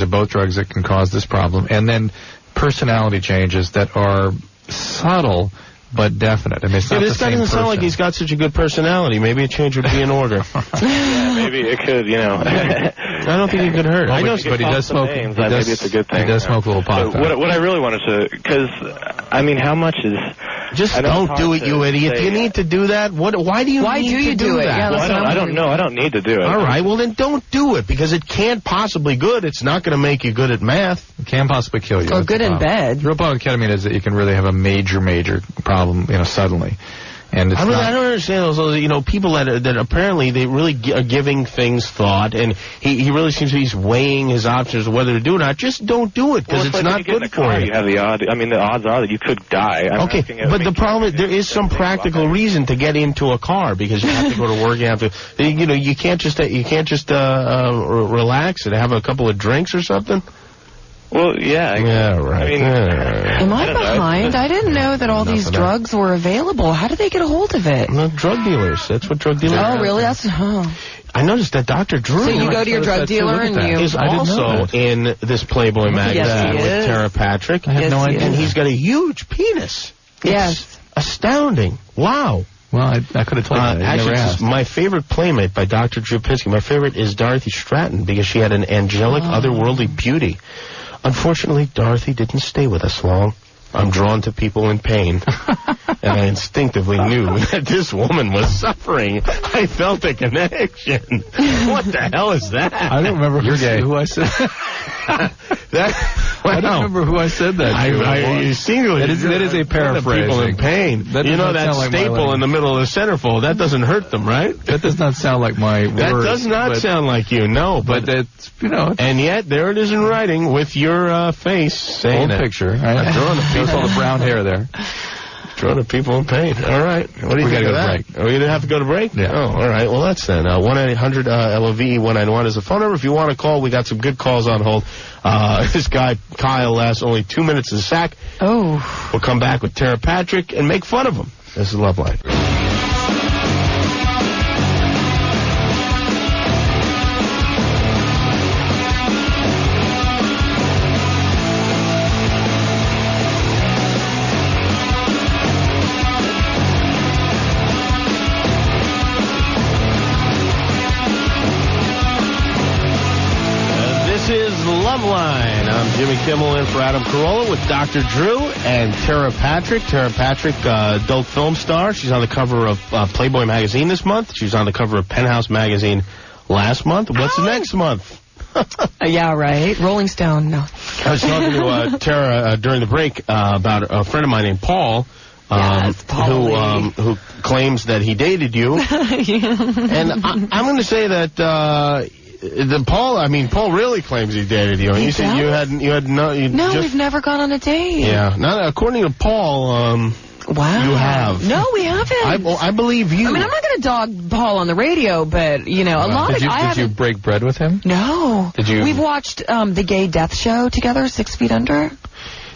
are both drugs that can cause this problem. And then personality changes that are subtle but definite. I mean, it's not the same person. This guy doesn't sound like he's got such a good personality. Maybe a change would be in order. Yeah, maybe it could, I don't think it could hurt. Well, but he does smoke. Maybe it's a good thing. He does smoke a little pot. What I really wanted to, because, how much is... Just don't do it, you idiot. Do you need to do that? Why do you need to do that? Yeah, well, I don't know. I don't need to do it. All right, well then don't do it, because it can't possibly good. It's not going to make you good at math. It can possibly kill you. Or good in bed. The real problem with ketamine is that you can really have a major problem, suddenly. And it's I don't understand those, people that apparently they really are giving things thought, and he really seems to be weighing his options of whether to do it or not. Just don't do it, because it's not good for you. You have the odds are that you could die. Okay, but the problem is there is some practical reason to get into a car, because you have to go to work. You have to, you can't just relax and have a couple of drinks or something. Well, yeah. Yeah, right. Am I behind? I didn't know that all these drugs were available. How did they get a hold of it? No, drug dealers. That's what drug dealers are. Oh, really? I noticed that Dr. Drew... So you go to your drug dealer and you... is also in this Playboy magazine with Tera Patrick. I had no idea. And he's got a huge penis. Yes. Astounding. Wow. Well, I could have told you that. Actually, this is my favorite Playmate by Dr. Drew Pinsky. My favorite is Dorothy Stratton, because she had an angelic, otherworldly beauty. Unfortunately, Dorothy didn't stay with us long. I'm drawn to people in pain. And I instinctively knew that this woman was suffering. I felt a connection. What the hell is that? I don't remember who I said. I don't remember who I said that to. That is a paraphrase. People in pain. That staple in the middle of the centerfold, that doesn't hurt them, right? That does not sound like my That words, does not sound like you, no. But that's, And yet, there it is in writing with your face saying old picture. I'm drawing all the brown hair there. Drawing to people in pain. All right. What do you think of that? Break. Are we going to have to go to break? Yeah. Oh, all right. Well, that's then. 1-800-LOVE-191 is the phone number. If you want to call, we got some good calls on hold. This guy, Kyle, lasts only 2 minutes in the sack. Oh. We'll come back with Tera Patrick and make fun of him. This is Loveline. Loveline. I'm Jimmy Kimmel in for Adam Carolla with Dr. Drew and Tera Patrick. Tera Patrick, adult film star. She's on the cover of Playboy magazine this month. She was on the cover of Penthouse magazine last month. What's next month? Yeah, right. Rolling Stone, no. I was talking to Tera during the break about a friend of mine named Paul. Who claims that he dated you. And I'm going to say that Paul really claims he dated you. And you said we've never gone on a date. Yeah. Now, according to Paul, wow. You have. No, we haven't. I believe you. I mean, I'm not going to dog Paul on the radio, but, a lot of... Did you break bread with him? No. Did you? We've watched the Gay Death Show together, 6 Feet Under.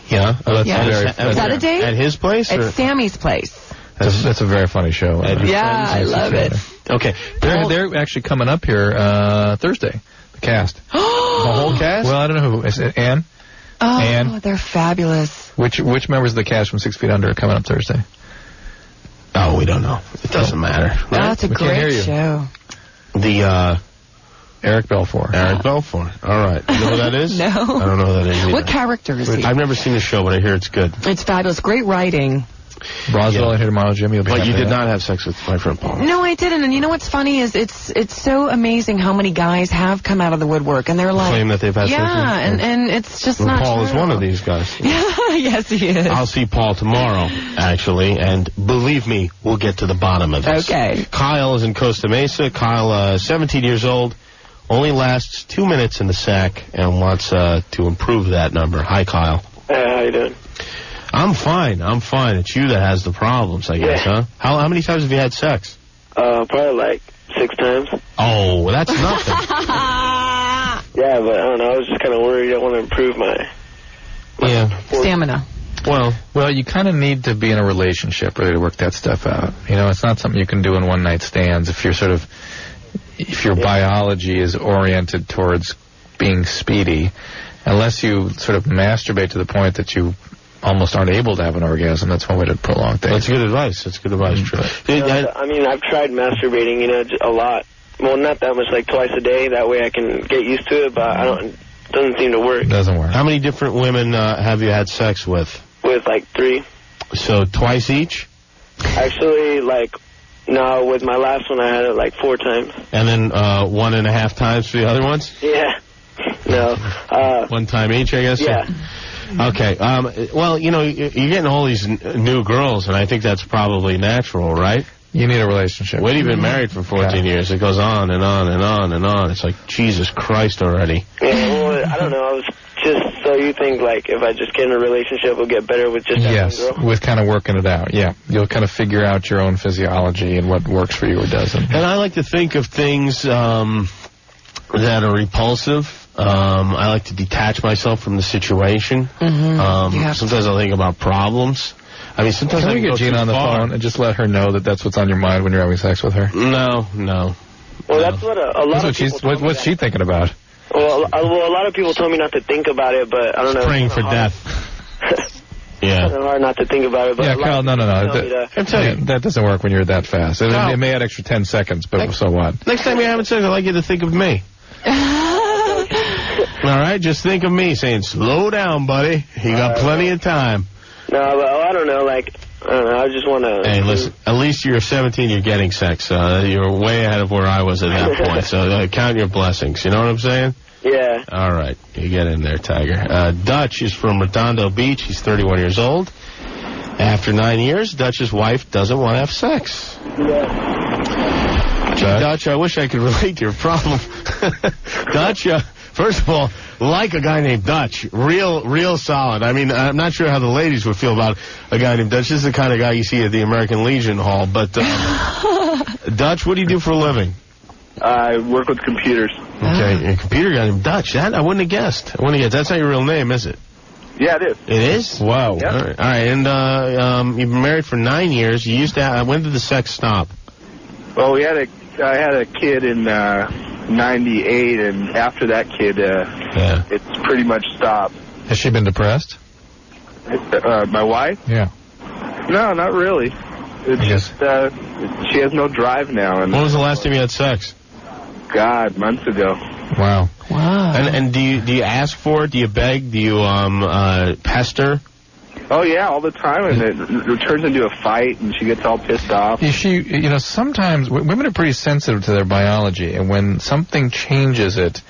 Yeah. Is that a date? At his place? At Sammy's place. That's a very funny show. Yeah, I love it. Okay. They're actually coming up here Thursday, the cast. The whole cast? Well, I don't know who. Is it Ann? Oh, Ann? They're fabulous. Which members of the cast from 6 Feet Under are coming up Thursday? Oh, we don't know. It doesn't matter. Right? That's a great show. Eric Belfour. Eric Belfour. All right. You know who that is? No. I don't know who that is either. What character is he? I've never seen the show, but I hear it's good. It's fabulous. Great writing. Roswell, here tomorrow, Jimmy. But you did not have sex with my friend Paul. No, I didn't. And you know what's funny is it's so amazing how many guys have come out of the woodwork and they're like... Claim that they've had sex with you? and it's just not Paul true. is one of these guys. Yes, he is. I'll see Paul tomorrow, actually, and believe me, we'll get to the bottom of this. Okay. Kyle is in Costa Mesa. Kyle, 17 years old, only lasts 2 minutes in the sack and wants to improve that number. Hi, Kyle. Hey, how you doing? I'm fine. It's you that has the problems, I guess, huh? How many times have you had sex? Probably like 6 times. Oh, that's nothing. Yeah, but I don't know. I was just kind of worried. I want to improve my stamina. Well, you kind of need to be in a relationship really to work that stuff out. It's not something you can do in one-night stands if your biology is oriented towards being speedy. Unless you sort of masturbate to the point that you almost aren't able to have an orgasm, that's one way to prolong things. That's good advice. True. I mean, I've tried masturbating, a lot. Well, not that much, like twice a day. That way I can get used to it, but it doesn't seem to work. Doesn't work. How many different women have you had sex with? With, like, 3. So, twice each? Actually, no, with my last one, I had it, 4 times. And then 1.5 times for the other ones? Yeah. No. 1 time each, I guess? Yeah. Okay. Well, you're getting all these new girls, and I think that's probably natural, right? You need a relationship. We've been married for 14 years. It goes on and on and on and on. It's like, Jesus Christ already. Yeah, well, I don't know. I was just, so you think, if I just get in a relationship, it'll get better with just that one girl? With kind of working it out, yeah. You'll kind of figure out your own physiology and what works for you or doesn't. And I like to think of things that are repulsive. I like to detach myself from the situation. Sometimes I'll think about problems. I mean, sometimes Can we get Gina on the phone and just let her know that that's what's on your mind when you're having sex with her? No. Well, that's what a lot of people what's she thinking about? Well, a lot of people told me not to think about it, but I don't know. Praying for death. Yeah. It's hard not to think about it. But yeah, Kyle, no. That doesn't work when you're that fast. It may add extra 10 seconds, but so what? Next time you're having sex, I'd like you to think of me. All right, just think of me saying, slow down, buddy. You got plenty of time. No, well, I don't know, like, I don't know, I just want to... Hey, listen, at least you're 17, you're getting sex. You're way ahead of where I was at that point, so count your blessings. You know what I'm saying? Yeah. All right, you get in there, Tiger. Dutch is from Redondo Beach. He's 31 years old. After 9 years, Dutch's wife doesn't want to have sex. Yeah. Dutch, I wish I could relate to your problem. Dutch, first of all, like a guy named Dutch. Real solid. I mean, I'm not sure how the ladies would feel about a guy named Dutch. This is the kind of guy you see at the American Legion Hall. But, Dutch, what do you do for a living? I work with computers. Okay, a computer guy named Dutch. That I wouldn't have guessed. That's not your real name, is it? Yeah, it is. It is? Wow. Yep. All right. And you've been married for 9 years. You used to. When did the sex stop? Well, I had a kid in 98, and after that kid, it's pretty much stopped. Has she been depressed? My wife? Yeah. No, not really. It's just she has no drive now. And when was the last time you had sex? God, months ago. Wow. And do you ask for it? Do you beg? Do you pester? Oh yeah, all the time, and it turns into a fight, and she gets all pissed off. Sometimes women are pretty sensitive to their biology, and when something changes it,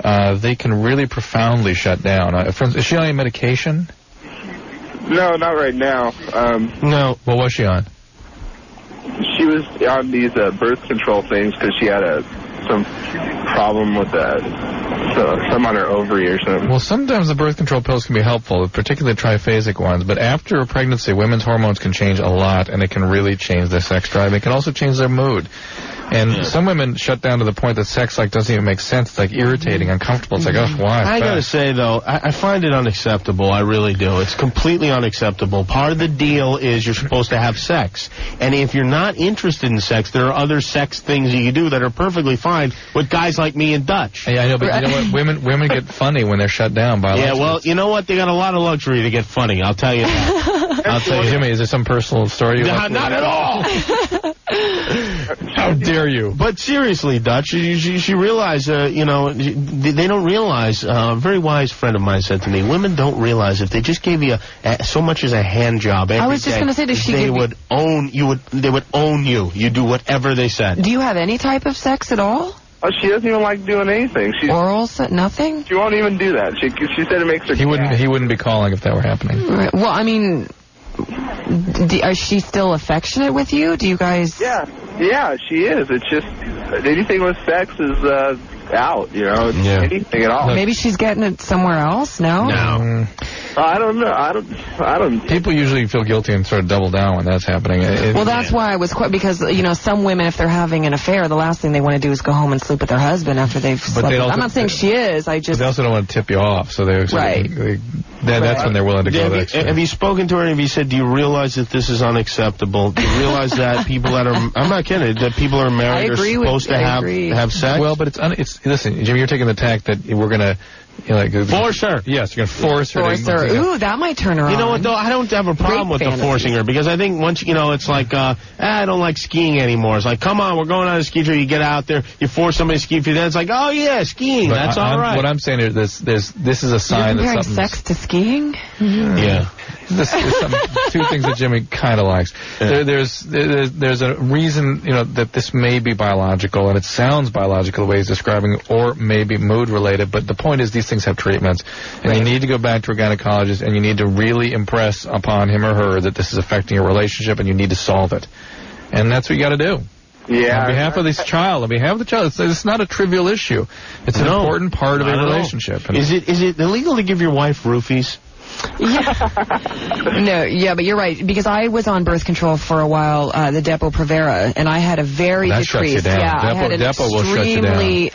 they can really profoundly shut down. Is she on any medication? No, not right now. No. What was she on? She was on these birth control things because she had some problem with some on her ovary or something. Well, sometimes the birth control pills can be helpful, particularly triphasic ones, but after a pregnancy, women's hormones can change a lot, and it can really change their sex drive. It can also change their mood. And some women shut down to the point that sex doesn't even make sense. It's irritating, uncomfortable. It's why? I gotta say, though, I find it unacceptable. I really do. It's completely unacceptable. Part of the deal is you're supposed to have sex. And if you're not interested in sex, there are other sex things you can do that are perfectly fine with guys like me and Dutch. Yeah, I know, but you know what? Women get funny when they're shut down by Yeah, well, you know what? They got a lot of luxury to get funny. I'll tell you that. I'll tell you. Jimmy, is there some personal story? Not at all. How dare you? But seriously, Dutch, she realized, they don't realize, a very wise friend of mine said to me, women don't realize if they just gave you so much as a hand job every I was just going to say, they would own you. You do whatever they said. Do you have any type of sex at all? Oh, she doesn't even like doing anything. Oral, nothing? She won't even do that. She said it makes her He wouldn't be calling if that were happening. Right. Well, I mean, is she still affectionate with you? Do you guys... Yeah, she is. It's just anything with sex is out, anything at all. Maybe she's getting it somewhere else, no? No. I don't know. I don't. People usually feel guilty and sort of double down when that's happening. Well, that's why I was because some women, if they're having an affair, the last thing they want to do is go home and sleep with their husband after they've slept. I'm not saying she is. But they also don't want to tip you off, so that's when they're willing to go that extreme. Have you spoken to her and have you said, do you realize that this is unacceptable? Do you realize that people that are, I'm not kidding, that people are married are supposed to have sex? Well, but listen, Jimmy, you're taking the tack that we're going to force her. Yes, you're going to force her. Ooh, that might turn her on. You know what, though? I don't have a problem with the forcing her, because I think once, it's like, I don't like skiing anymore. It's like, come on, we're going on a ski trip. You get out there, you force somebody to ski for you. Then it's like, oh, yeah, skiing. That's all right. What I'm saying is this is a sign that something's... sex to skiing? Yeah. There's two things that Jimmy kind of likes. Yeah. There's a reason, that this may be biological, and it sounds biological the way he's describing it, or maybe mood-related, but the point is these things have treatments, and you need to go back to a gynecologist, and you need to really impress upon him or her that this is affecting your relationship, and you need to solve it. And that's what you got to do. Yeah. On behalf of this child, it's not a trivial issue. It's an important part of a relationship. Is it illegal to give your wife roofies? But you're right, because I was on birth control for a while, the Depo-Provera, and I had a very decreased. I had an will shut you down.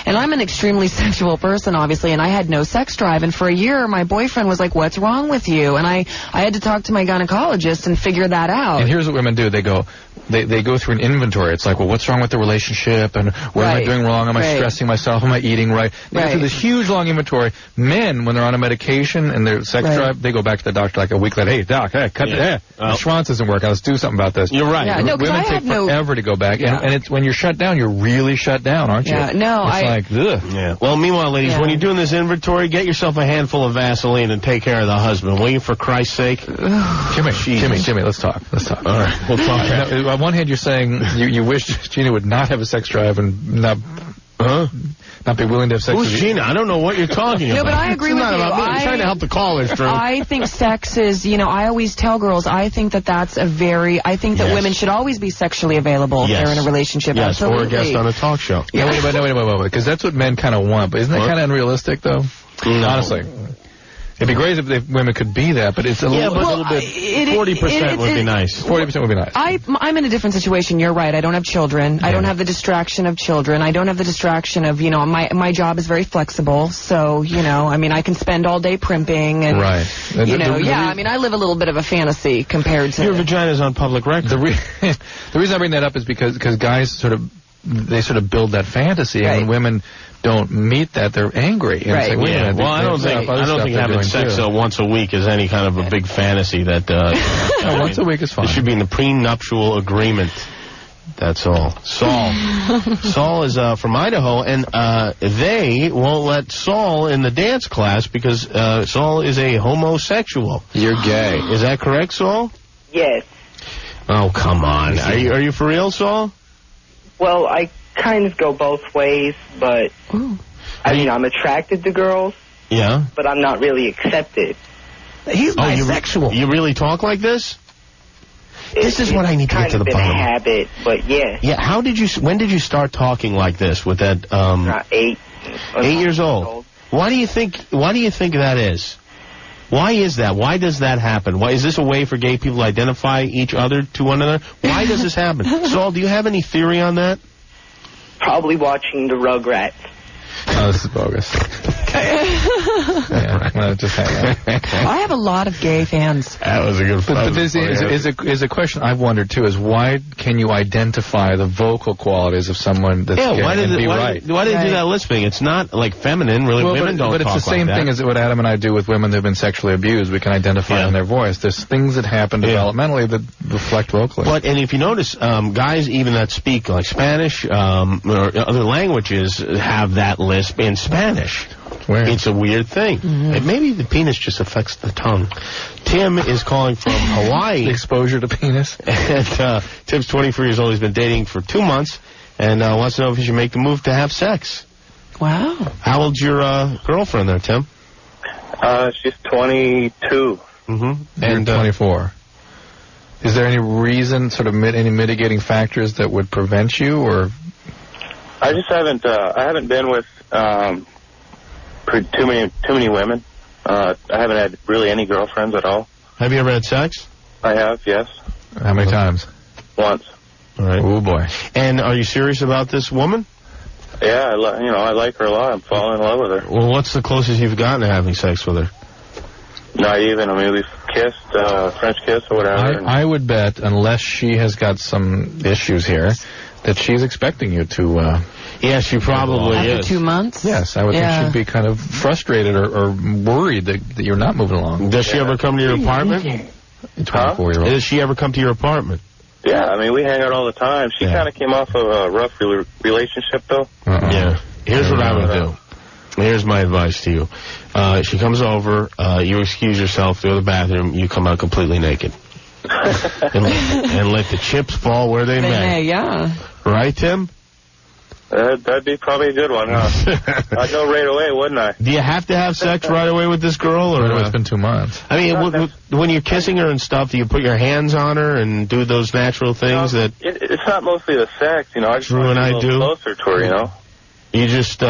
And I'm an extremely sexual person, obviously, and I had no sex drive. And for a year, my boyfriend was like, "What's wrong with you?" And I had to talk to my gynecologist and figure that out. And here's what women do: they go, they go through an inventory. It's like, well, what's wrong with the relationship, and what am I doing wrong? Am I stressing myself? Am I eating right? They go through this huge long inventory. Men, when they're on a medication and their sex drive, they go back to the doctor like a week later. Hey, doc, cut it. The Schwanz isn't working. Let's do something about this. You're right. Yeah, no, women take forever to go back, and it's when you're shut down, you're really shut down, aren't you? Yeah, no, it's like, ugh. Yeah. Well, meanwhile, ladies, when you're doing this inventory, get yourself a handful of Vaseline and take care of the husband, will you, for Christ's sake? Jimmy, let's talk. All right, we'll talk. Now, on one hand, you're saying you wish Gina would not have a sex drive and not be willing to have sex with you. Who's Gina? I don't know what you're talking about. No, but I agree with you. I'm trying to help the callers, Drew. I think sex is, I always tell girls, I think that women should always be sexually available if they're in a relationship. Yes, Absolutely. or a guest on a talk show. Yeah. Wait, because that's what men kind of want. But isn't that kind of unrealistic, though? No. Honestly. It'd be great if women could be that, but it's a little bit. 40% would be nice. 40% would be nice. I'm in a different situation. You're right. I don't have children. I don't have the distraction of children. I don't have the distraction of, my job is very flexible. So, I can spend all day primping and, I live a little bit of a fantasy compared to. Your vagina's on public record. The reason I bring that up is because guys sort of build that fantasy, and when women don't meet that, they're angry. And it's like, wait a minute, well, I don't think having sex once a week is any kind of a big fantasy that. Once a week is fine. It should be in the prenuptial agreement. That's all. Saul is from Idaho, and they won't let Saul in the dance class because Saul is a homosexual. You're gay. Is that correct, Saul? Yes. Oh, come on. Are you for real, Saul? Well, I kind of go both ways, but I'm attracted to girls. Yeah. But I'm not really accepted. He's bisexual. You really talk like this? This is what I need to get to the bottom. It's kind of been a habit, but yeah. Yeah. When did you start talking like this with that? 8. 8 years old. Why do you think that is? Why is that? Why does that happen? Why is this a way for gay people to identify each other to one another? Why does this happen? Saul, do you have any theory on that? Probably watching the Rugrats. Oh, this is bogus. Just hang on. I have a lot of gay fans. That was a good But this is a question I've wondered, too, is why can you identify the vocal qualities of someone that's gay why did and they be right? Why did they do that lisping? It's not, feminine. Really, women don't talk like that. But it's the same thing as what Adam and I do with women that have been sexually abused. We can identify in their voice. There's things that happen developmentally that reflect vocally. And if you notice, guys even that speak like Spanish or other languages have that lisp in Spanish. Weird. It's a weird thing. And maybe the penis just affects the tongue. Tim is calling from Hawaii. The exposure to penis. And Tim's 24 years old. He's been dating for 2 months and wants to know if he should make the move to have sex. Wow. How old's your girlfriend there, Tim? She's 22. Mm-hmm. And 24. Is there any reason, any mitigating factors that would prevent you, or? I just haven't. I haven't been with too many women. I haven't had really any girlfriends at all. Have you ever had sex? I have, yes. How many times? Once. All right. Oh boy. And are you serious about this woman? Yeah, I like her a lot. I'm falling in love with her. Well, what's the closest you've gotten to having sex with her? Not even. I mean, we've kissed, French kiss or whatever. I would bet, unless she has got some issues here, that she's expecting you to. Yes, she probably After is. 2 months? Yes, I would think she'd be kind of frustrated or worried that you're not moving along. Does she ever come to your apartment? 24-year-old. Does she ever come to your apartment? Yeah, I mean, we hang out all the time. She kind of came off of a rough relationship, though. Yeah. Here's what I would do. Here's my advice to you. She comes over, you excuse yourself, go to the bathroom, you come out completely naked. and let the chips fall where they may. Yeah. Right, Tim? That'd be probably a good one, huh? I'd go right away, wouldn't I? Do you have to have sex right away with this girl? Or it's been 2 months. I mean, when you're kissing her and stuff, do you put your hands on her and do those natural things that... It's not mostly the sex, I just want to be a little closer to her, You just,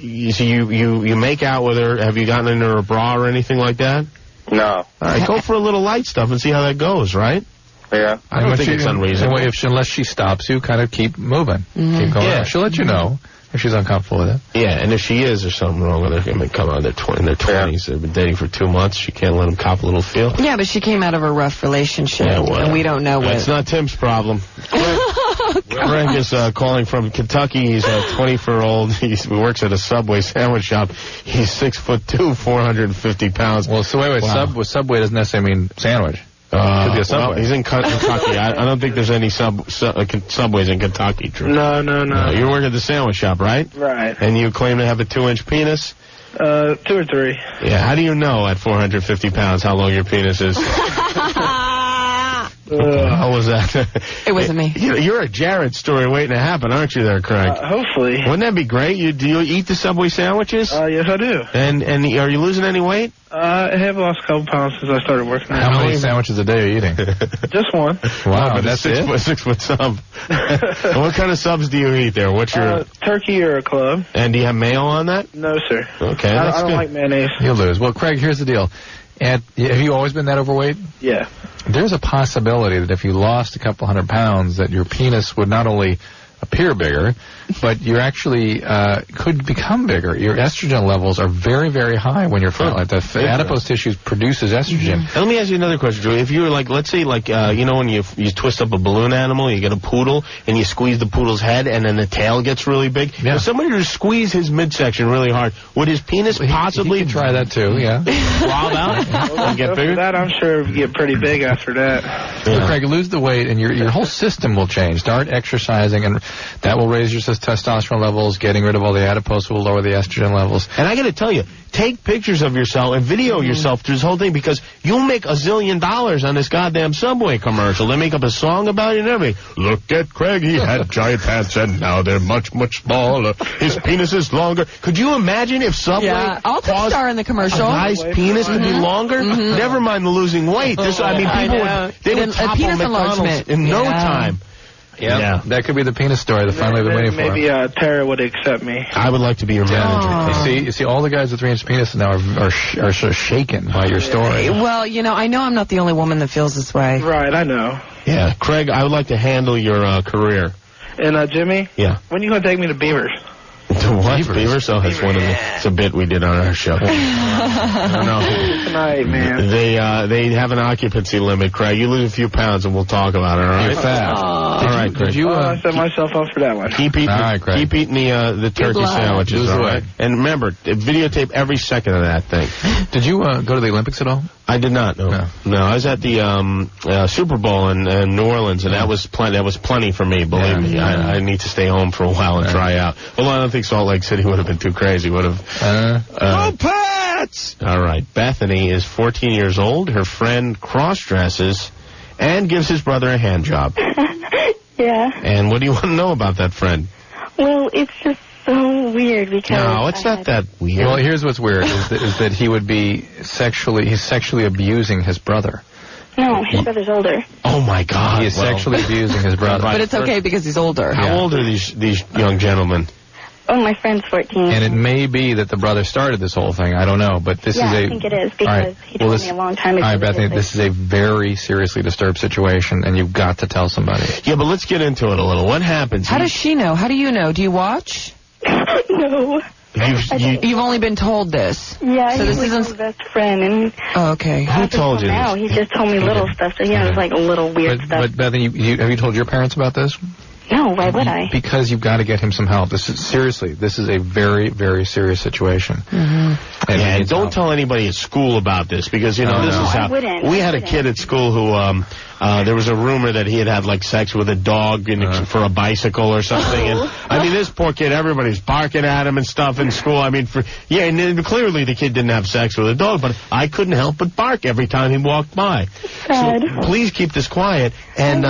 you make out with her. Have you gotten into her bra or anything like that? No. All right, go for a little light stuff and see how that goes, right? Yeah. I don't think it's unreasonable. Unless she stops you, kind of keep moving. Keep going. Yeah. She'll let you know. if she's uncomfortable with it. Yeah, and if she is, there's something wrong with her. I mean, come on, they're in their 20s. They've been dating for 2 months. She can't let him cop a little feel. Yeah, but she came out of a rough relationship, and we don't know what. It's not Tim's problem. Greg is calling from Kentucky. He's a 24-year-old. He works at a Subway sandwich shop. He's 6'2", 450 pounds. Well, so wait, Subway doesn't necessarily mean sandwich. Could be a Subway. Well, he's in Kentucky. I don't think there's any Subways in Kentucky, Drew. No. You work at the sandwich shop, right? Right. And you claim to have a 2-inch penis? 2 or 3. Yeah, how do you know at 450 pounds how long your penis is? How was that? It wasn't me. You're a Jared story waiting to happen, aren't you there, Craig? Hopefully. Wouldn't that be great? Do you eat the Subway sandwiches? Yes, I do. And are you losing any weight? I have lost a couple pounds since I started working. How many sandwiches a day are you eating? Just one. Wow, that's it? 6-foot sub. And what kind of subs do you eat there? What's your... turkey or a club. And do you have mayo on that? No, sir. Okay, I don't like mayonnaise. You'll lose. Well, Craig, here's the deal. Have you always been that overweight? Yeah. There's a possibility that if you lost a couple 100 pounds, that your penis would not only appear bigger, but you actually could become bigger. Your estrogen levels are very, very high when you're fat. Like the adipose tissue produces estrogen. Let me ask you another question, Joey. If you were like, let's say, like, you know, when you twist up a balloon animal, you get a poodle, and you squeeze the poodle's head, and then the tail gets really big. Yeah. If somebody were to squeeze his midsection really hard, would his penis possibly... He could try that too, yeah. Blob out and get bigger? That, I'm sure it would get pretty big after that. Yeah. So, Craig, lose the weight, and your whole system will change. Start exercising, and that will raise your testosterone levels. Getting rid of all the adipose will lower the estrogen levels. And I got to tell you, take pictures of yourself and video yourself through this whole thing, because you'll make $1 zillion on this goddamn Subway commercial. They make up a song about it and everything. Look at Craig, he had giant pants and now they're much, much smaller. His penis is longer. Could you imagine if Subway I'll star in the commercial. A guy's penis to be longer? Never mind the losing weight. People would topple McDonald's in no time. Yeah, that could be the penis story that finally been waiting for. Maybe Tara would accept me. I would like to be your manager. You see, all the guys with 3-inch penises now are sort of shaken by your story. Well, I know I'm not the only woman that feels this way. Right, I know. Yeah, Craig, I would like to handle your career. And Jimmy? Yeah. When are you going to take me to Beavers? To what? Beavers? Oh, that's it's a bit we did on our show. Tonight, man. They have an occupancy limit, Craig. You lose a few pounds and we'll talk about it, all right? You're fat. All right, Craig. I set myself up for that one. Keep eating the turkey sandwiches, all right? And remember, videotape every second of that thing. Did you go to the Olympics at all? I did not, no. I was at the Super Bowl in New Orleans, and that was plenty for me, believe me. I need to stay home for a while and try out. Well, I don't think Salt Lake City would have been too crazy. Would have. Go Pats! All right. Bethany is 14 years old. Her friend cross-dresses and gives his brother a hand job. Yeah. And what do you want to know about that friend? Well, it's just so weird because... No, it's not that weird. Well, here's what's weird, is that he would be he's sexually abusing his brother. No, his brother's older. Oh, my God. He is sexually abusing his brother. But it's okay because he's older. How old are these young gentlemen? Oh, my friend's 14. And it may be that the brother started this whole thing. I don't know, but this is I think it is, because he told me a long time ago. All right, Bethany, this is a very seriously disturbed situation, and you've got to tell somebody. Yeah, but let's get into it a little. What happens? How does she know? How do you know? Do you watch? No. You've only been told this. Yeah, so he's my best friend. And okay. Who told you this? He just told me little stuff, so it's like a little weird stuff. But Bethany, have you told your parents about this? No, why would I? Because you've got to get him some help. This is a very, very serious situation. And don't tell anybody at school about this, because this is how we had a kid at school who there was a rumor that he had like sex with a dog for a bicycle or something. And I mean, this poor kid, everybody's barking at him and stuff in school. I mean, and clearly the kid didn't have sex with a dog, but I couldn't help but bark every time he walked by. Sad. So please keep this quiet. And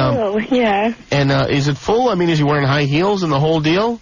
yeah. And is it full? I mean, is he wearing high heels and the whole deal?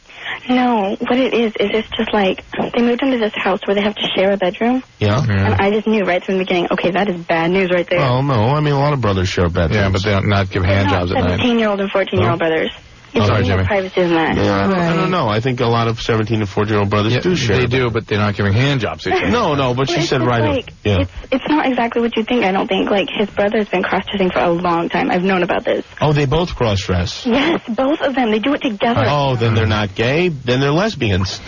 No, what it is it's just like they moved into this house where they have to share a bedroom. Yeah. And I just knew right from the beginning, okay, that is bad news right there. Well, no, I mean, a lot of brothers share bedrooms. Yeah, but they don't not give hand jobs at night. 17-year-old and 14-year-old brothers. It's Sorry, more Jimmy. privacy than that. Yeah, I don't know. I think a lot of 17 and 14-year-old brothers do share. They do, but they're not giving hand jobs. No, but she said right. Like, it's not exactly what you think, I don't think. Like, his brother's been cross-dressing for a long time. I've known about this. Oh, they both cross-dress. Yes, both of them. They do it together. Oh, then they're not gay. Then they're lesbians.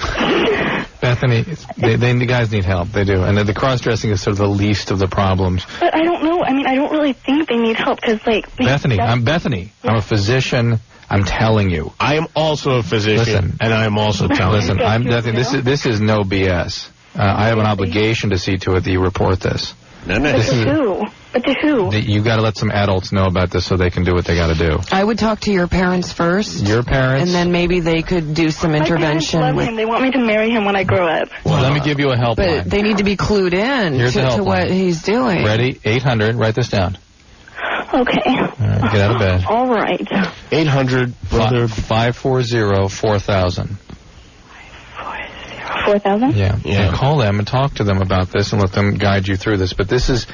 Bethany, the guys need help. They do. And the cross-dressing is sort of the least of the problems. But I don't know. I mean, I don't really think they need help because, like... Bethany, I'm Bethany. I'm a physician. I'm telling you. I am also a physician, and I am also telling you. Listen, I'm Bethany. This is no BS. I have an obligation to see to it that you report this. But to who? You got to let some adults know about this so they can do what they got to do. I would talk to your parents first. Your parents? And then maybe they could do some intervention. My parents love him. They want me to marry him when I grow up. Well, let me give you a helpline. But they need to be clued in to what he's doing. Ready? 800. Write this down. Okay. Get out of bed. All right. 800 brother 540-4000. 4,000? Yeah. And call them and talk to them about this and let them guide you through this. But this is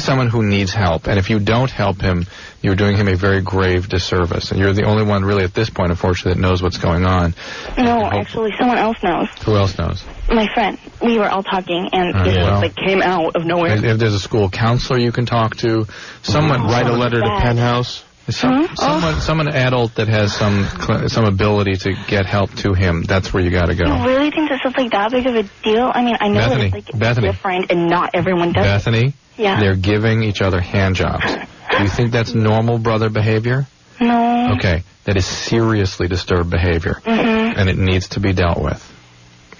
someone who needs help. And if you don't help him, you're doing him a very grave disservice. And you're the only one really at this point, unfortunately, that knows what's going on. No, actually, someone else knows. Who else knows? My friend. We were all talking, and it came out of nowhere. If there's a school counselor you can talk to, someone write a letter to Penthouse. Someone adult that has some ability to get help to him. That's where you got to go. You really think this is like that big of a deal? I mean, I know Bethany, that it's like different, and not everyone does. Bethany, Yeah. They're giving each other hand jobs. Do you think that's normal brother behavior? No. Okay, that is seriously disturbed behavior, and it needs to be dealt with.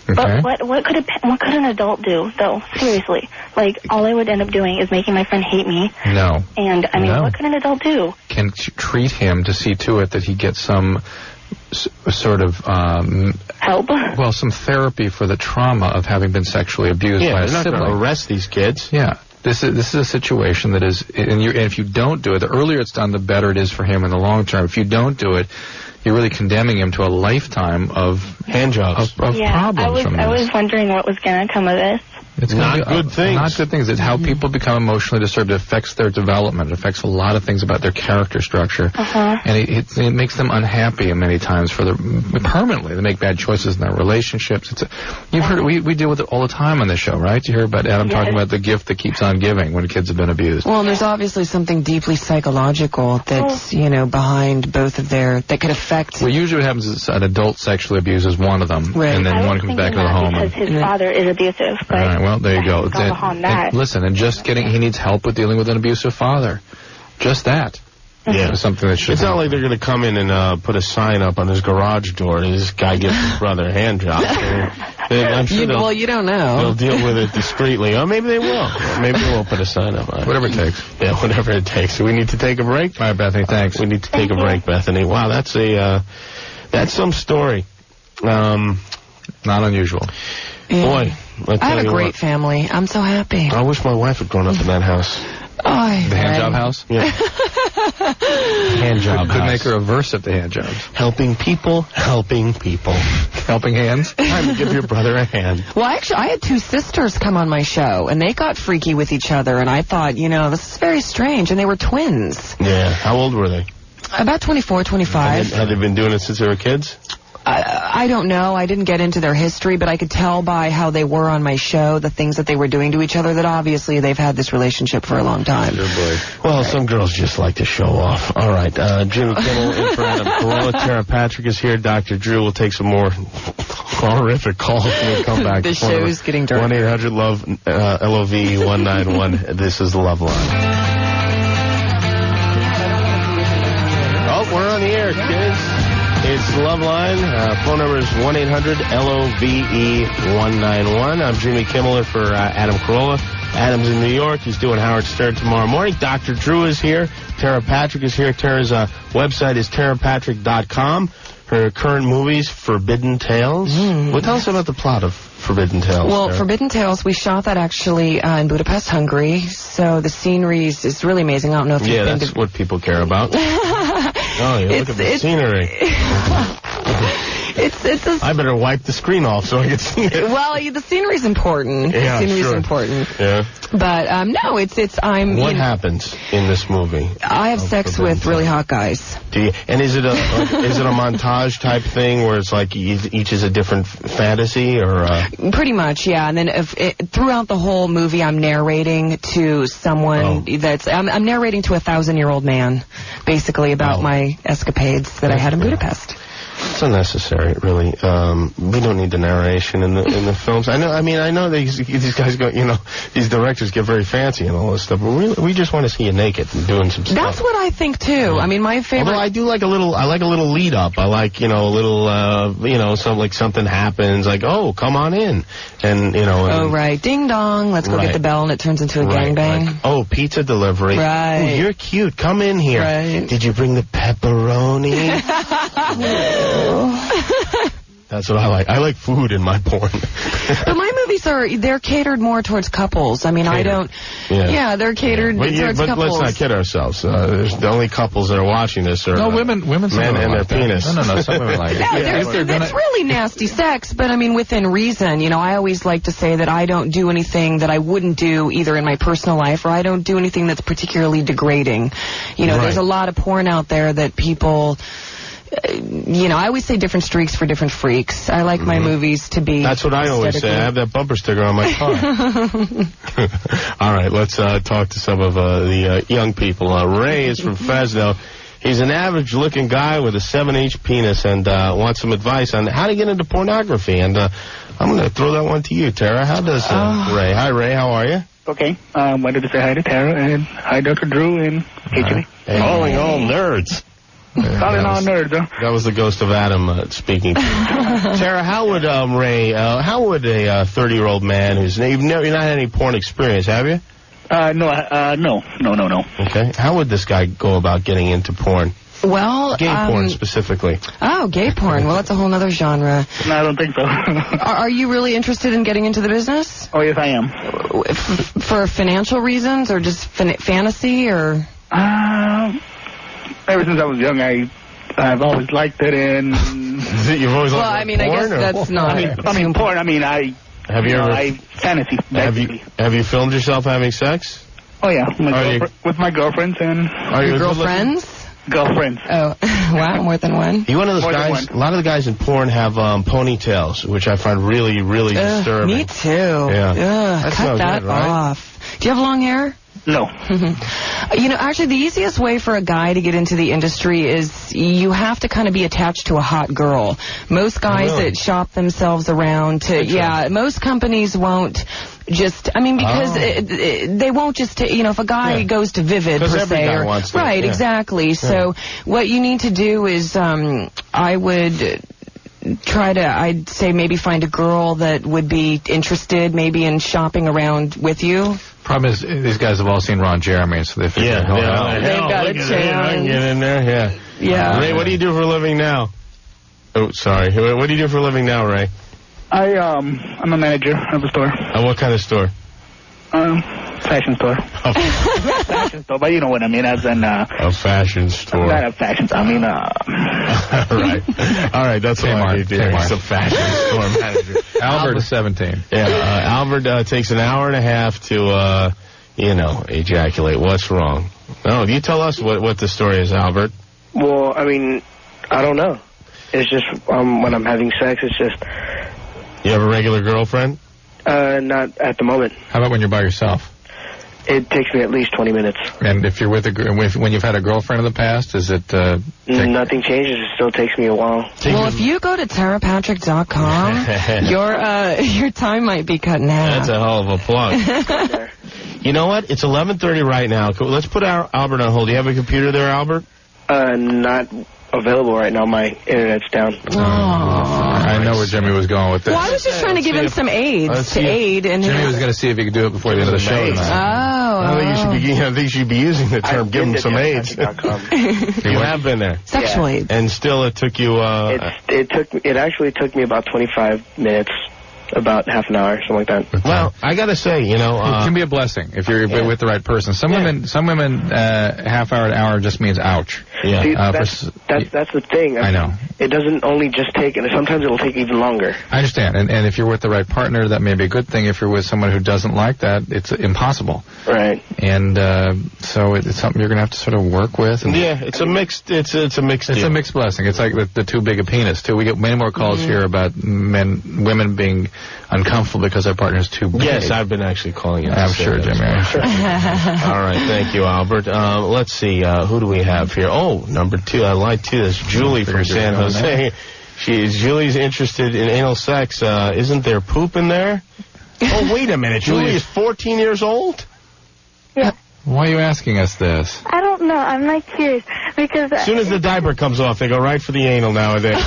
Okay. But what could an adult do though? Seriously, like all I would end up doing is making my friend hate me. No. And I mean, what could an adult do? Can treat him to see to it that he gets some sort of help. Well, some therapy for the trauma of having been sexually abused by a they're not sibling. going to arrest these kids. Yeah. This is a situation that is, and if you don't do it, the earlier it's done, the better it is for him in the long term. If you don't do it, you're really condemning him to a lifetime of hand jobs, of problems from this. I was wondering what was going to come of this. It's not good things. Not good things. It's how people become emotionally disturbed. It affects their development. It affects a lot of things about their character structure. And it makes them unhappy many times permanently. They make bad choices in their relationships. You've heard we deal with it all the time on this show, right? You hear about Adam talking about the gift that keeps on giving when kids have been abused. Well, and there's obviously something deeply psychological that's, behind both of that could affect. Well, usually what happens is an adult sexually abuses one of them, and then one comes back to the home. Because his father is abusive. But all right, well, there you go. that. Listen, and he needs help with dealing with an abusive father. Just that. Yeah. Something that should. It's not like they're going to come in and put a sign up on his garage door. This guy gives his brother a hand job. I'm sure you don't know. They'll deal with it discreetly. Or maybe they will. Maybe they will put a sign up on it. Whatever it takes. Yeah, whatever it takes. So we need to take a break. All right, Bethany, thanks. We need to take a break, Bethany. Wow, that's some story. Not unusual. Yeah. Boy, I have a great family. I'm so happy. I wish my wife had grown up in that house. The hand job house? Yeah. Hand job Could house. make her a verse of the hand jobs. Helping people. Helping hands? Time to give your brother a hand. Well, actually, I had two sisters come on my show, and they got freaky with each other, and I thought, this is very strange, and they were twins. Yeah. How old were they? About 24, 25. Had they been doing it since they were kids? I don't know. I didn't get into their history, but I could tell by how they were on my show, the things that they were doing to each other, that obviously they've had this relationship for a long time. Good boy. Well, some girls just like to show off. All right. Jimmy Kimmel in for Adam Carolla. Tera Patrick is here. Dr. Drew will take some more horrific calls when we come back. The show's getting dark. 1-800-LOVE-LOVE191. This is the Loveline. Oh, we're on the air, kids. It's Loveline. Phone number is 1-800-LOVE-191. I'm Jimmy Kimmel for Adam Carolla. Adam's in New York. He's doing Howard Stern tomorrow morning. Dr. Drew is here. Tera Patrick is here. Tera's website is terapatrick.com. Her current movies, Forbidden Tales. Well, tell us about the plot of Forbidden Tales. Well, Tera. Forbidden Tales, we shot that actually in Budapest, Hungary. So the scenery is really amazing. I don't know if you've been that's what people care about. Oh, yeah, look at the scenery. I better wipe the screen off so I can see it. Well, the scenery's important. Yeah, the scenery's sure. important. Yeah. But no, What happens in this movie? I have sex with really hot guys. Do you? And is it a montage type thing where it's like each is a different fantasy, or? Pretty much, yeah. And then throughout the whole movie, I'm narrating to someone I'm narrating to a 1,000-year-old man, basically about my escapades that I had in Budapest. It's unnecessary, really. We don't need the narration in the films. I know these guys go, these directors get very fancy and all this stuff, but we just want to see you naked and doing some stuff. That's what I think too. Yeah. I mean, my favorite. Although I do like a little lead up. I like a little something happens, like, oh, come on in, and oh right, ding dong, let's go get the bell, and it turns into a gangbang. Like, oh, pizza delivery. Right. Ooh, you're cute. Come in here. Right. Did you bring the pepperoni? That's what I like. I like food in my porn. But my movies they're catered more towards couples. I mean, I don't. Yeah, they're catered towards but couples. let's not kid ourselves. The only couples that are watching this are women men and their penis. No, some women like it. It's really nasty sex, but I mean within reason. I always like to say that I don't do anything that I wouldn't do either in my personal life, or I don't do anything that's particularly degrading. There's a lot of porn out there that people. I always say different streaks for different freaks. I like my movies to be. That's what I always say. I have that bumper sticker on my car. All right, let's talk to some of the young people. Ray is from Fresno. He's an average-looking guy with a 7-inch penis and wants some advice on how to get into pornography. And I'm going to throw that one to you, Tara. How does Ray? Hi, Ray. How are you? Okay. Wanted to say hi to Tara and hi, Dr. Drew and HB. Calling all nerds. Calling all nerds, huh? That was the ghost of Adam speaking. Tara, how would Ray? How would a 30-year-old man who's you've not had any porn experience, have you? No. Okay. How would this guy go about getting into porn? Well, gay porn specifically. Oh, gay porn. Well, that's a whole other genre. No, I don't think so. Are you really interested in getting into the business? Oh, yes, I am. For financial reasons or just fantasy or? Ever since I was young, I've always liked it, and you've always liked porn? I guess that's not. I mean, porn. I mean, have you ever fantasy? Have you filmed yourself having sex? Oh yeah, with my girlfriends and. Are your girlfriends? Girlfriends. Oh, wow, more than one. You one of those guys? A lot of the guys in porn have ponytails, which I find really, really disturbing. Me too. Yeah. Cut that good, right? off. Do you have long hair? No. Actually, the easiest way for a guy to get into the industry is you have to kind of be attached to a hot girl. Most guys that shop themselves around most companies won't just, because they won't just, if a guy goes to Vivid, per se. Guy wants to, right, exactly. Yeah. So what you need to do is, I would I'd say maybe find a girl that would be interested maybe in shopping around with you. Problem is, these guys have all seen Ron Jeremy, so they figure they've got a chance. I can get in there, yeah. Ray, what do you do for a living now? Oh, sorry. What do you do for a living now, Ray? I'm a manager of a store. What kind of store? Fashion store. Fashion store, but you know what I mean, as in... a fashion store. Not a fashion store, All right, that's what I need to hear. He's a fashion store manager. Albert is 17. Yeah, Albert takes an hour and a half to, ejaculate. What's wrong? No, you tell us what the story is, Albert. Well, I don't know. It's just when I'm having sex, it's just... You have a regular girlfriend? Not at the moment. How about when you're by yourself? It takes me at least 20 minutes. And if you're when you've had a girlfriend in the past, is it... Nothing changes. It still takes me a while. Well, if you go to terapatrick.com, your time might be cut in half. That's a hell of a plug. You know what? It's 11:30 right now. Let's put Albert on hold. Do you have a computer there, Albert? Not available right now. My internet's down. I know where Jimmy was going with this. Well, I was just trying to give him some aids Jimmy was going to see if he could do it before the end of the show tonight. I think you should be using the term "give him some aids." You have been there. Sexual aids. And still, it took you. It actually took me about 25 minutes. about half an hour, something like that. Well, I gotta say, you know, it can be a blessing if you're with the right person. Some women, half hour to hour just means ouch. Yeah. See, that's the thing. I know. It doesn't only just take, and sometimes it'll take even longer. I understand, and if you're with the right partner, that may be a good thing. If you're with someone who doesn't like that, it's impossible. Right. And so it's something you're gonna have to sort of work with. And it's a mixed. It's a mixed. It's deal. a mixed blessing. It's like the too big a penis too. We get many more calls here about women being uncomfortable because their partner's too big. Yes, I've been actually calling you. I'm sure, Jimmy. I'm sure. All right, thank you, Albert. Let's see, who do we have here? Oh, number 2. I lied too. That's Julie from San Jose. Julie's interested in anal sex. Isn't there poop in there? Oh, wait a minute. Julie is 14 years old? Yeah. Why are you asking us this? I don't know. I'm like curious because As soon as the diaper comes off, they go right for the anal nowadays.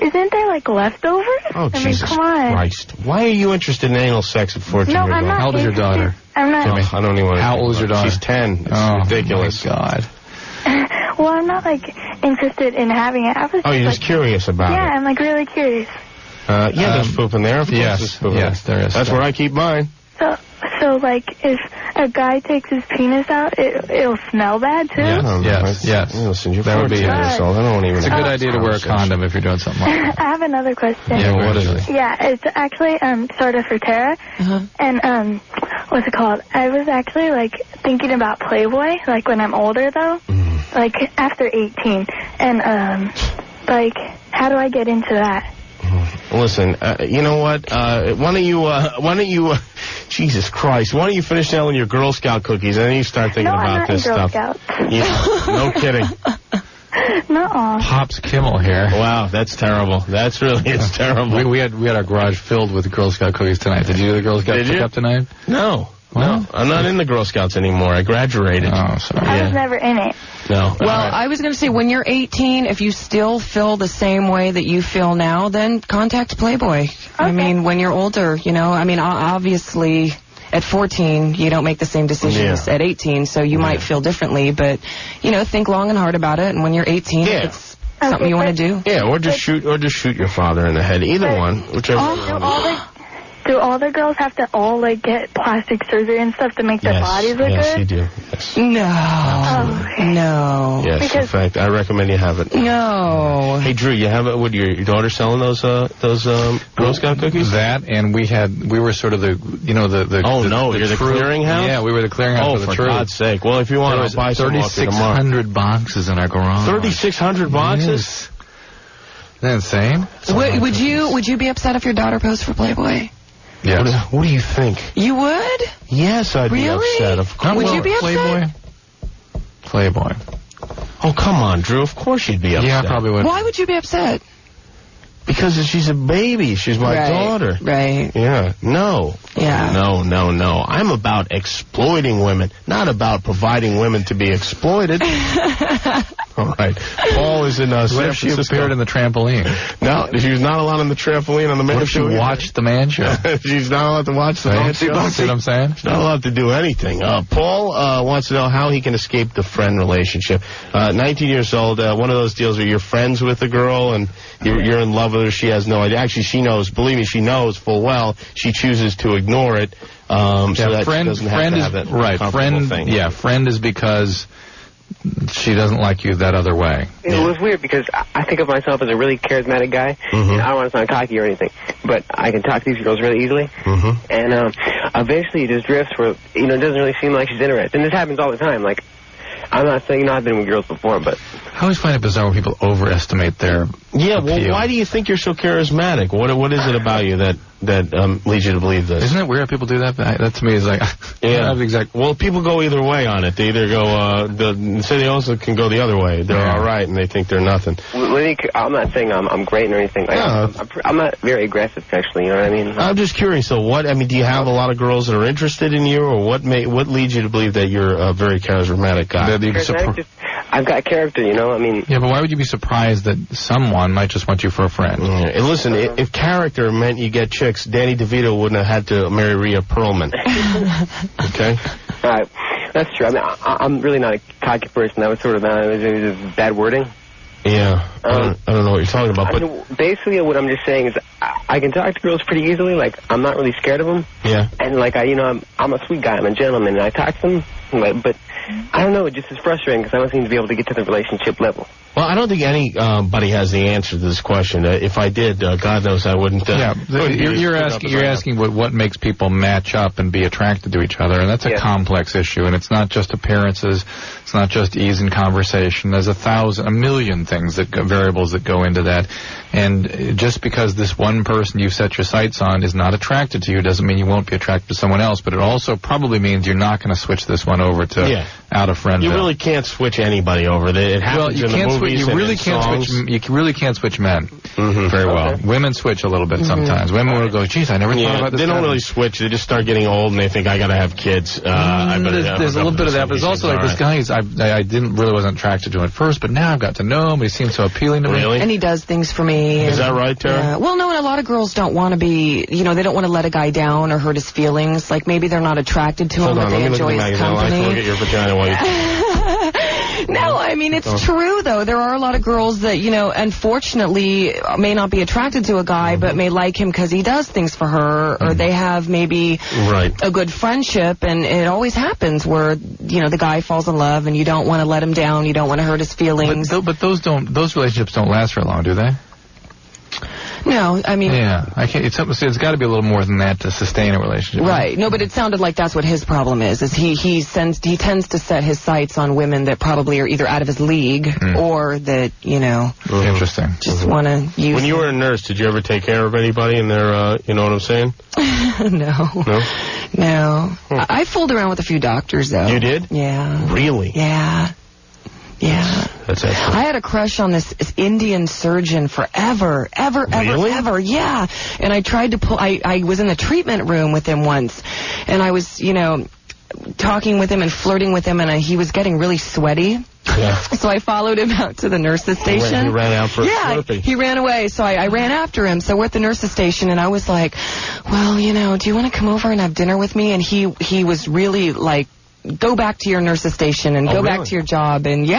isn't there like leftovers? Oh, I Jesus mean, come on. Christ. Why are you interested in anal sex at 14 No, years I'm old? not How old is your daughter? I'm not. Oh, I don't even want to. How old is your daughter? She's 10. It's ridiculous. My God. Well, I'm not like interested in having it. I was Oh, you're like, just curious about yeah, it. I'm like really curious. There's poop in there. Of course there's poop in Yes, there is. That's where I keep mine. So like if a guy takes his penis out, it'll smell bad too. Yes. Listen, you're That would be 14 years old. I don't even. It's a good idea to wear a condom if you're doing something like that. I have another question. Yeah, what is it? Yeah, it's actually sort of for Tara. And what's it called? I was actually like thinking about Playboy, like when I'm older though, like after 18. And like how do I get into that? Listen, you know what? Why don't you, Jesus Christ, why don't you finish selling your Girl Scout cookies and then you start thinking about this stuff? Yeah, no kidding. Nuh-uh. Pops Kimmel here. Wow, that's terrible. That's really, it's terrible. We had our garage filled with Girl Scout cookies tonight. Did you do the Girl Scout pickup tonight? No. Well, no, I'm not in the Girl Scouts anymore. I graduated. Oh, sorry. I was never in it. No. Well, I was going to say, when you're 18, if you still feel the same way that you feel now, then contact Playboy. Okay. I mean, when you're older, you know, I mean, obviously, at 14, you don't make the same decisions at 18, so you might feel differently, but, you know, think long and hard about it, and when you're 18, it's something you want to do. Yeah, or just shoot your father in the head. Either one, whichever one. Do all the girls have to all like get plastic surgery and stuff to make their bodies look good? Yes, you do. Yes. No. No. Yes, in fact, I recommend you have it. No. Hey, Drew, you have it? Would your daughter selling those Girl Scout cookies? That, and we were sort of the you're the clearinghouse? Yeah, we were the clearinghouse for the truth. For God's sake. Well, if you want, I'll buy some off you tomorrow. 3,600 boxes in our garage. 3,600 boxes? Yes. Isn't that insane? Would you be upset if your daughter posed for Playboy? Yes. What do you think? You would? Yes, I'd be upset. Of course. Would you be upset? Playboy. Oh, come on, Drew. Of course you'd be upset. Yeah, I probably would. Why would you be upset? Because she's a baby. She's my daughter. Right. Yeah. No. Yeah. No. I'm about exploiting women, not about providing women to be exploited. All right. Paul is in San Francisco. She appeared in the trampoline. No, she's not allowed on the trampoline on the man show. She watched the man show. She's not allowed to watch the man show. See what I'm saying? She's not allowed to do anything. Paul wants to know how he can escape the friend relationship. 19 years old, one of those deals where you're friends with a girl and you're in love with her. She has no idea. Actually, she knows. Believe me, she knows full well. She chooses to ignore it. So that she doesn't have to have that uncomfortable thing. Yeah, friend is because she doesn't like you that other way. It was weird because I think of myself as a really charismatic guy. And I don't want to sound cocky or anything, but I can talk to these girls really easily. And eventually it just drifts where, it doesn't really seem like she's interested. And this happens all the time. Like, I'm not saying, I've been with girls before, but... I always find it bizarre when people overestimate their appeal. Well, why do you think you're so charismatic? What is it about you that leads you to believe this? Isn't it weird that people do that? That to me is like... Well, people go either way on it. They either go... say they also can go the other way. They're all right, and they think they're nothing. I'm not saying I'm great or anything. Like, I'm not very aggressive sexually, you know what I mean? I'm just curious, so do you have a lot of girls that are interested in you, or what leads you to believe that you're a very charismatic guy? I've got character, I mean... Yeah, but why would you be surprised that someone might just want you for a friend? And listen, if character meant you get chicks, Danny DeVito wouldn't have had to marry Rhea Perlman. Okay? All right. That's true. I mean, I'm really not a cocky person. That was sort of it was just bad wording. Yeah, I don't know what you're talking about, but basically what I'm just saying is I can talk to girls pretty easily. Like, I'm not really scared of them. Yeah. And like I'm a sweet guy. I'm a gentleman, and I talk to them. But I don't know. It just is frustrating because I don't seem to be able to get to the relationship level. Well, I don't think anybody has the answer to this question. If I did, God knows I wouldn't. You're asking what makes people match up and be attracted to each other, and that's a complex issue. And it's not just appearances. It's not just ease in conversation. There's a million things variables that go into that. And just because this one person you set your sights on is not attracted to you doesn't mean you won't be attracted to someone else. But it also probably means you're not going to switch this one over to out of friend. You really can't switch anybody over. It happens in the movies you really can't switch men very well. Women switch a little bit sometimes. Women will go, geez, I never thought about this. They don't really switch. They just start getting old and they think, I got to have kids. There's a little bit of that, but it's also like this guy I wasn't attracted to him at first, but now I've got to know him. He seems so appealing to me. Really? And he does things for me. Is that right, Tara? Yeah. Well, no, and a lot of girls don't want to be, they don't want to let a guy down or hurt his feelings. Like, maybe they're not attracted to him, but they enjoy his company. I can look at your vagina while you... No, I mean, it's true, though. There are a lot of girls that, unfortunately may not be attracted to a guy, but may like him because he does things for her, or they have maybe a good friendship, and it always happens where, the guy falls in love, and you don't want to let him down, you don't want to hurt his feelings. But those relationships don't last very long, do they? No, I mean... Yeah, it's got to be a little more than that to sustain a relationship. Right. No, but it sounded like that's what his problem is he tends to set his sights on women that probably are either out of his league or that, Interesting. Just want to use... When you were a nurse, did you ever take care of anybody in their, you know what I'm saying? No. No? No. I fooled around with a few doctors, though. You did? Yeah. Really? Yeah. Yeah. That's excellent. I had a crush on this Indian surgeon forever. Ever. Yeah. And I tried to pull... I was in the treatment room with him once, and I was, talking with him and flirting with him, and he was getting really sweaty. Yeah. So I followed him out to the nurse's station. He ran out for a slurpee. He ran away, so I ran after him. So we're at the nurse's station, and I was like, well, do you want to come over and have dinner with me? And he was really like, go back to your nurse's station and go back to your job. And he...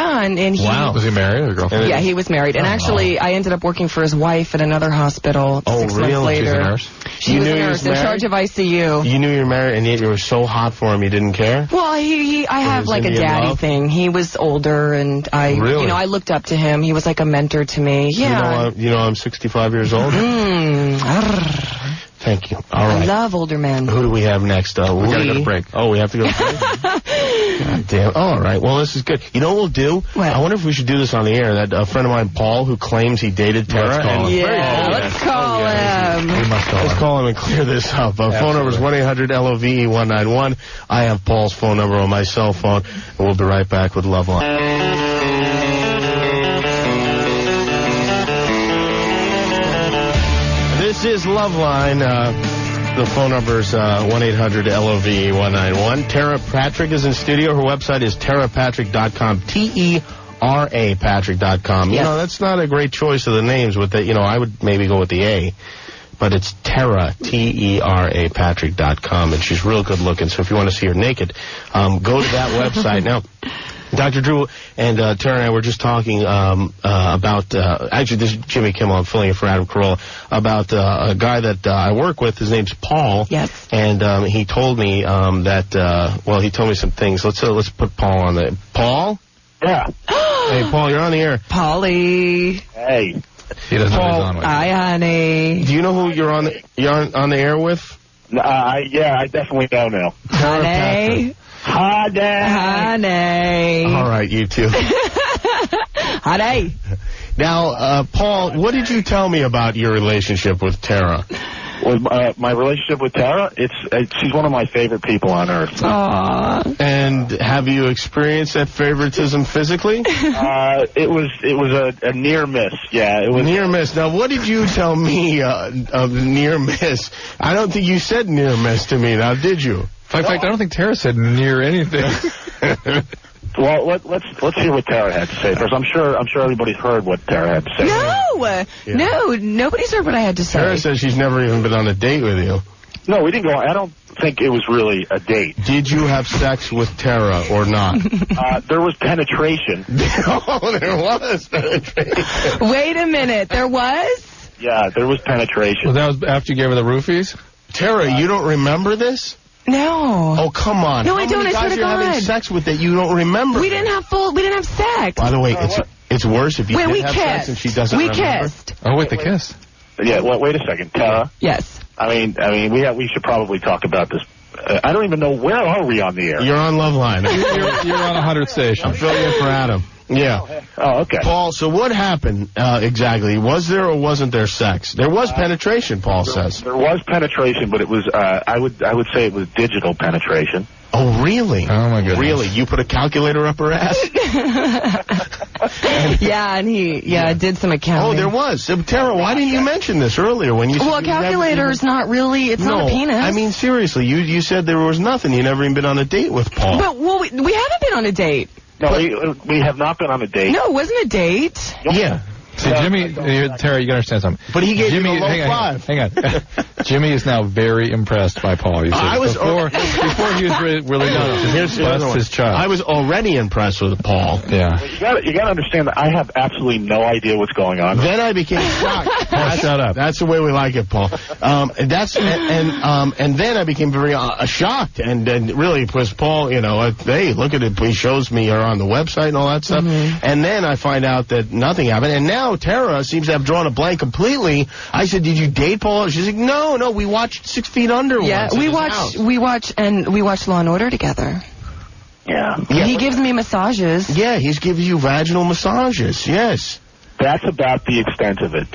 Wow. Was he married or girlfriend? Yeah, he was married. And actually, I ended up working for his wife at another hospital 6 months later. She's a nurse? She was a nurse in charge of ICU. You knew you were married, and yet you were so hot for him you didn't care? Well, I have like a daddy thing. He was older, and I looked up to him. He was like a mentor to me. Yeah. You know I'm 65 years old? Thank you. All right. I love older men. Who do we have next? We gotta go to break. Oh, we have to go to break? God damn. All right. Well, this is good. You know what we'll do? What? I wonder if we should do this on the air. That a friend of mine, Paul, who claims he dated Tera. Let's call him. Yeah, let's call him. We must call him. Let's call him and clear this up. Phone number is 1-800-LOVE-191. I have Paul's phone number on my cell phone, and we'll be right back with Loveline. This is Loveline. The phone number is 1-800-LOVE-191. Tera Patrick is in studio. Her website is terapatrick.com. T-E-R-A Patrick.com. Yes. That's not a great choice of the names. With the, I would maybe go with the A. But it's Tera, T-E-R-A Patrick.com. And she's real good looking. So if you want to see her naked, go to that website. Now, Dr. Drew and Tara and I were just talking about, actually this is Jimmy Kimmel, I'm filling in for Adam Carolla, about a guy that I work with. His name's Paul. Yes. And he told me that, he told me some things. Let's put Paul on the... Paul? Yeah. Hey, Paul, you're on the air. Paulie. Hey. He doesn't know who he's on with. Hi, honey. Do you know who you're on the air with? Yeah, I definitely don't know. Honey. Honey. All right, you two. Honey. Now, Paul, what did you tell me about your relationship with Tera? With my relationship with Tera, she's one of my favorite people on earth. Aww. And have you experienced that favoritism physically? It was a near miss. Yeah, it was near miss. Now, what did you tell me of near miss? I don't think you said near miss to me. Now, did you? In fact, I don't think Tera said near anything. Well, let's hear what Tera had to say first. I'm sure everybody's heard what Tera had to say. No, nobody's heard what I had to say. Tera says she's never even been on a date with you. No, we didn't go. I don't think it was really a date. Did you have sex with Tara or not? There was penetration. Oh, there was penetration. Wait a minute. There was? Yeah, there was penetration. Well, that was after you gave her the roofies? Tara, you don't remember this? No. Oh, come on. No, I don't. I swear to God. How many guys are having sex with that you don't remember? We didn't have sex. By the way, it's worse if you did have sex and she doesn't remember. We kissed. Oh, wait, the kiss. Yeah, well, wait a second. Tara? Yes. I mean, we should probably talk about this. I don't even know, where are we on the air? You're on Loveline. You're on 100 station. I'm filling in for Adam. Yeah. Oh, okay. Paul, so what happened exactly? Was there or wasn't there sex? There was penetration, Paul says. There was penetration, but it was, I would say it was digital penetration. Oh, really? Oh, my goodness. Really? You put a calculator up her ass? Yeah, and he did some accounting. Oh, there was. Tara, why didn't you mention this earlier when you said... Well, a calculator's not really, it's not a penis. I mean, seriously, you said there was nothing. You never even been on a date with Paul. But, well, we haven't been on a date. No, we have not been on a date. No, it wasn't a date. Yeah. See, Jimmy, Tara, you gotta understand something. But he gave Jimmy, you a low five. Hang on. Jimmy is now very impressed by Paul. You see. Before he was really blessed his child. I was already impressed with Paul. Yeah. Well, you gotta understand that I have absolutely no idea what's going on. Then I became shocked. Paul, shut up. That's the way we like it, Paul. And then I became very shocked. And really, because Paul, hey, look at it. He shows me her on the website and all that stuff. Mm-hmm. And then I find out that nothing happened. And now Tara seems to have drawn a blank completely. I said, "Did you date Paul?" She's like, "No, we watched 6 Feet Under." Yeah, once we watch Law and Order together. Yeah. He gives me massages. Yeah, he's giving you vaginal massages. Yes. That's about the extent of it.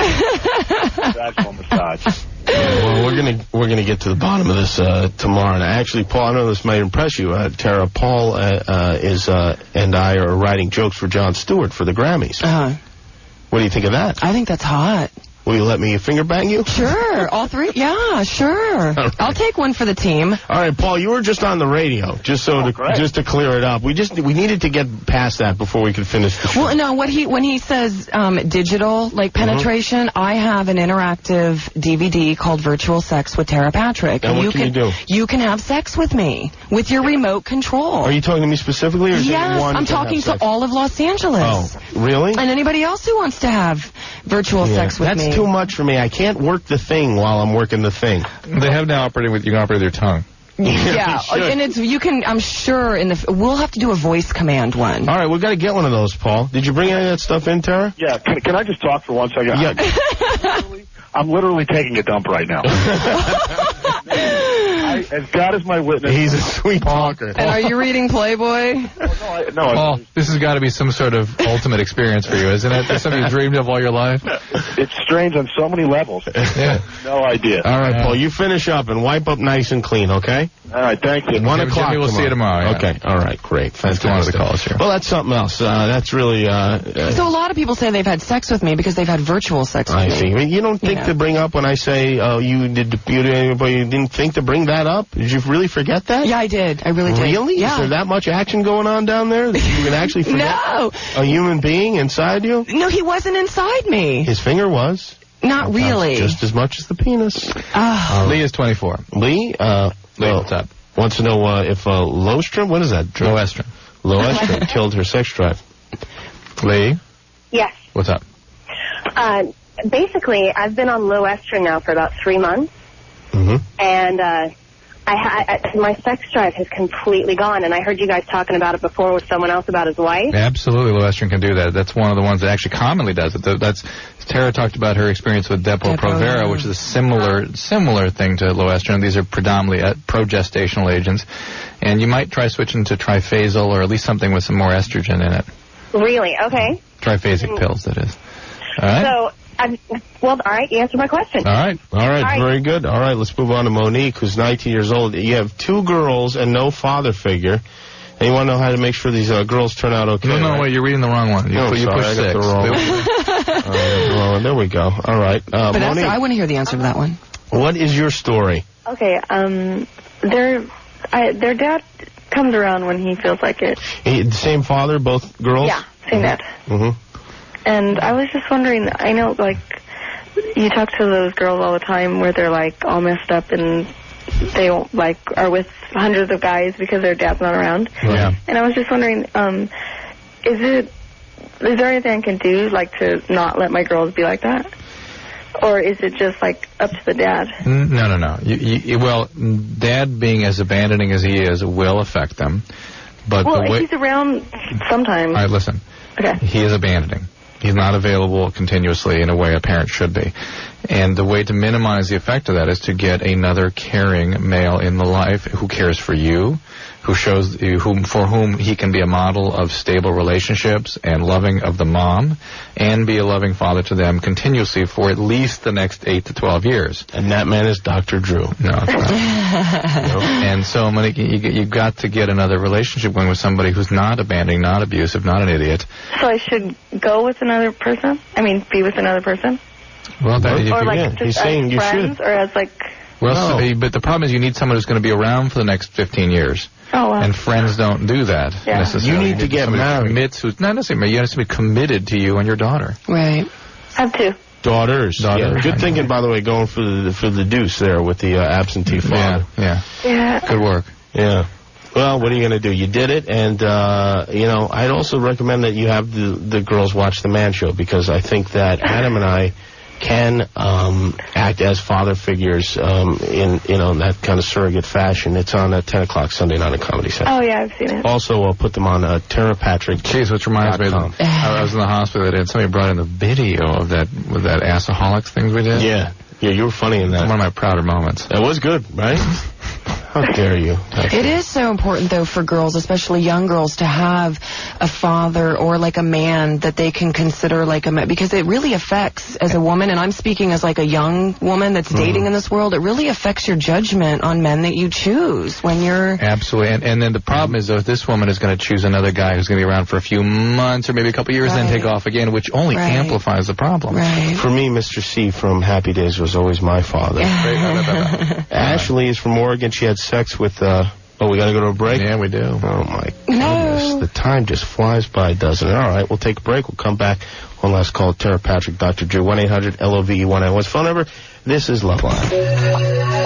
Vaginal massage. Well, we're gonna get to the bottom of this tomorrow. And actually, Paul, I know this might impress you, Tara. Paul and I are writing jokes for Jon Stewart for the Grammys. What do you think of that? I think that's hot. Will you let me finger bang you? Sure. All three? Yeah, sure. Right. I'll take one for the team. All right, Paul, you were just on the radio, just to clear it up. We needed to get past that before we could finish the show. Well, no, when he says digital, like penetration, I have an interactive DVD called Virtual Sex with Tera Patrick. And what can you do? You can have sex with me with your remote control. Are you talking to me specifically? Or yes, I'm talking to all of Los Angeles. Oh, really? And anybody else who wants to have virtual sex with me. That's too much for me. I can't work the thing while I'm working the thing. They have now you can operate with your tongue. Yeah, and I'm sure we'll have to do a voice command one. All right, we've got to get one of those, Paul. Did you bring any of that stuff in, Tara? Yeah, can I just talk for 1 second? Yeah. I'm literally taking a dump right now. As God is my witness. He's a sweet talker. And are you reading Playboy? No. Paul, this has got to be some sort of ultimate experience for you, isn't it? That's something you dreamed of all your life? It's strange on so many levels. Yeah. No idea. All right, Paul, you finish up and wipe up nice and clean, okay? All right, thank you. 1 o'clock Jimmy will see you tomorrow. Yeah. Okay, all right, great. Fantastic. One of the calls here. Well, that's something else. That's really... so a lot of people say they've had sex with me because they've had virtual sex with me. I see. I mean, you don't think to bring up when I say you didn't think to bring that up? Did you really forget that? Yeah, I did. I really did. Really? Yeah. Is there that much action going on down there that you can actually forget a human being inside you? No, he wasn't inside me. His finger was. Not really. Just as much as the penis. Lee is 24. Lee, what's up? Wants to know if Lostrom, what is that? Loestrin killed her sex drive. Lee? Yes. What's up? Basically, I've been on low estrin now for about 3 months. Mm-hmm. And my sex drive has completely gone. And I heard you guys talking about it before with someone else about his wife. Absolutely, low estrin can do that. That's one of the ones that actually commonly does it. Tara talked about her experience with Depo-Provera, which is a similar thing to low estrin. These are predominantly progestational agents. And you might try switching to triphasal or at least something with some more estrogen in it. Really? Okay. Triphasic pills, that is. All right. So, all right, you answered my question. All right, very good. All right, let's move on to Monique, who's 19 years old. You have 2 girls and no father figure, and you want to know how to make sure these girls turn out okay. No, wait, you're reading the wrong one. You pushed 6. I got the wrong one. There we go. All right. But Monique, I want to hear the answer to that one. What is your story? Okay, their dad comes around when he feels like it. The same father, both girls? Yeah, same dad. Mm-hmm. And I was just wondering, I know, like, you talk to those girls all the time where they're, like, all messed up and they like are with hundreds of guys because their dad's not around. Yeah. And I was just wondering, is there anything I can do, like, to not let my girls be like that? Or is it just, like, up to the dad? No. Well, Dad being as abandoning as he is will affect them. But well, if he's around sometimes. All right, listen. Okay. He is abandoning. He's not available continuously in a way a parent should be. And the way to minimize the effect of that is to get another caring male in the life who cares for you, who shows you for whom he can be a model of stable relationships and loving of the mom, and be a loving father to them continuously for at least the next 8 to 12 years. And that man is Dr. Drew. No, it's not. No. And so, Monique, you've got to get another relationship going with somebody who's not abandoning, not abusive, not an idiot. So I should go with another person? I mean, be with another person? Well, or like just as friends, or as like... Well, but the problem is you need someone who's going to be around for the next 15 years. Oh, wow. And friends don't do that necessarily. You need to get married. Who's not necessarily, you have to be committed to you and your daughter. Right. I have two. Daughters. Yeah. Good thinking, by the way, going for the deuce there with the absentee father. Yeah. Good work. Yeah. Well, what are you going to do? You did it, and, I'd also recommend that you have the girls watch the Man Show, because I think that Adam and I can act as father figures in that kind of surrogate fashion. It's on at 10 o'clock Sunday night at Comedy Central. Oh, yeah, I've seen it. Also, I'll put them on Tera Patrick. Jeez, which reminds me, I was in the hospital and somebody brought in the video of that Assaholics things we did. Yeah, you were funny in that. One of my prouder moments. That was good, right? How dare you? It is so important, though, for girls, especially young girls, to have a father or, like, a man that they can consider like a man, because it really affects, as a woman, and I'm speaking as, like, a young woman that's dating in this world, it really affects your judgment on men that you choose when you're... Absolutely. And then the problem is, though, if this woman is going to choose another guy who's going to be around for a few months or maybe a couple years and then take off again, which only amplifies the problem. Right. For me, Mr. C from Happy Days was always my father. Ashley is from Oregon. She had sex with, we got to go to a break? Yeah, we do. Oh, my goodness. The time just flies by, doesn't it? All right, we'll take a break. We'll come back. One last call. Tera Patrick, Dr. Drew, 1-800-LOVE-191. What's phone number? This is Loveline.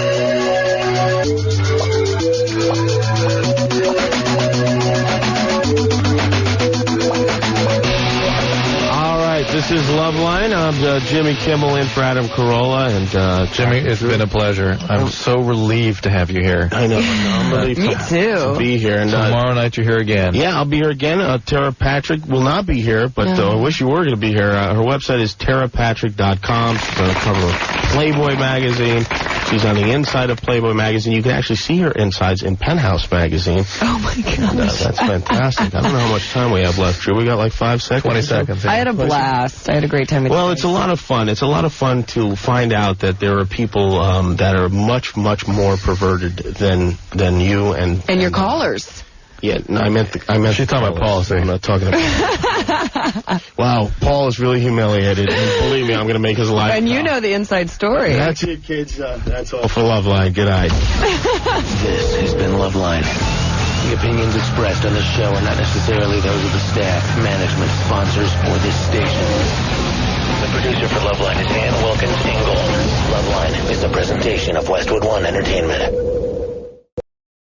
This is Loveline. I'm Jimmy Kimmel in for Adam Carolla. And Jimmy, it's been a pleasure. I'm so relieved to have you here. I know. I'm relieved Me too. to be here. And tomorrow night you're here again. Yeah, I'll be here again. Tera Patrick will not be here, but I wish you were going to be here. Her website is terapatrick.com. She's on the cover of Playboy magazine. She's on the inside of Playboy magazine. You can actually see her insides in Penthouse magazine. Oh, my gosh. That's fantastic. I don't know how much time we have left, Drew. We got like 5 seconds. 20 seconds. I had a blast. I had a great time. Well, it's a lot of fun. It's a lot of fun to find out that there are people that are much, much more perverted than you and your callers. Yeah, no, I meant. She's talking about Paul. I'm not talking about. Wow, Paul is really humiliated. And believe me, I'm going to make his life. And you know the inside story. That's it, kids. That's all for Loveline. Good night. This has been Loveline. The opinions expressed on this show are not necessarily those of the staff, management, sponsors, or this station. The producer for Loveline is Ann Wilkins Ingle. Loveline is a presentation of Westwood One Entertainment.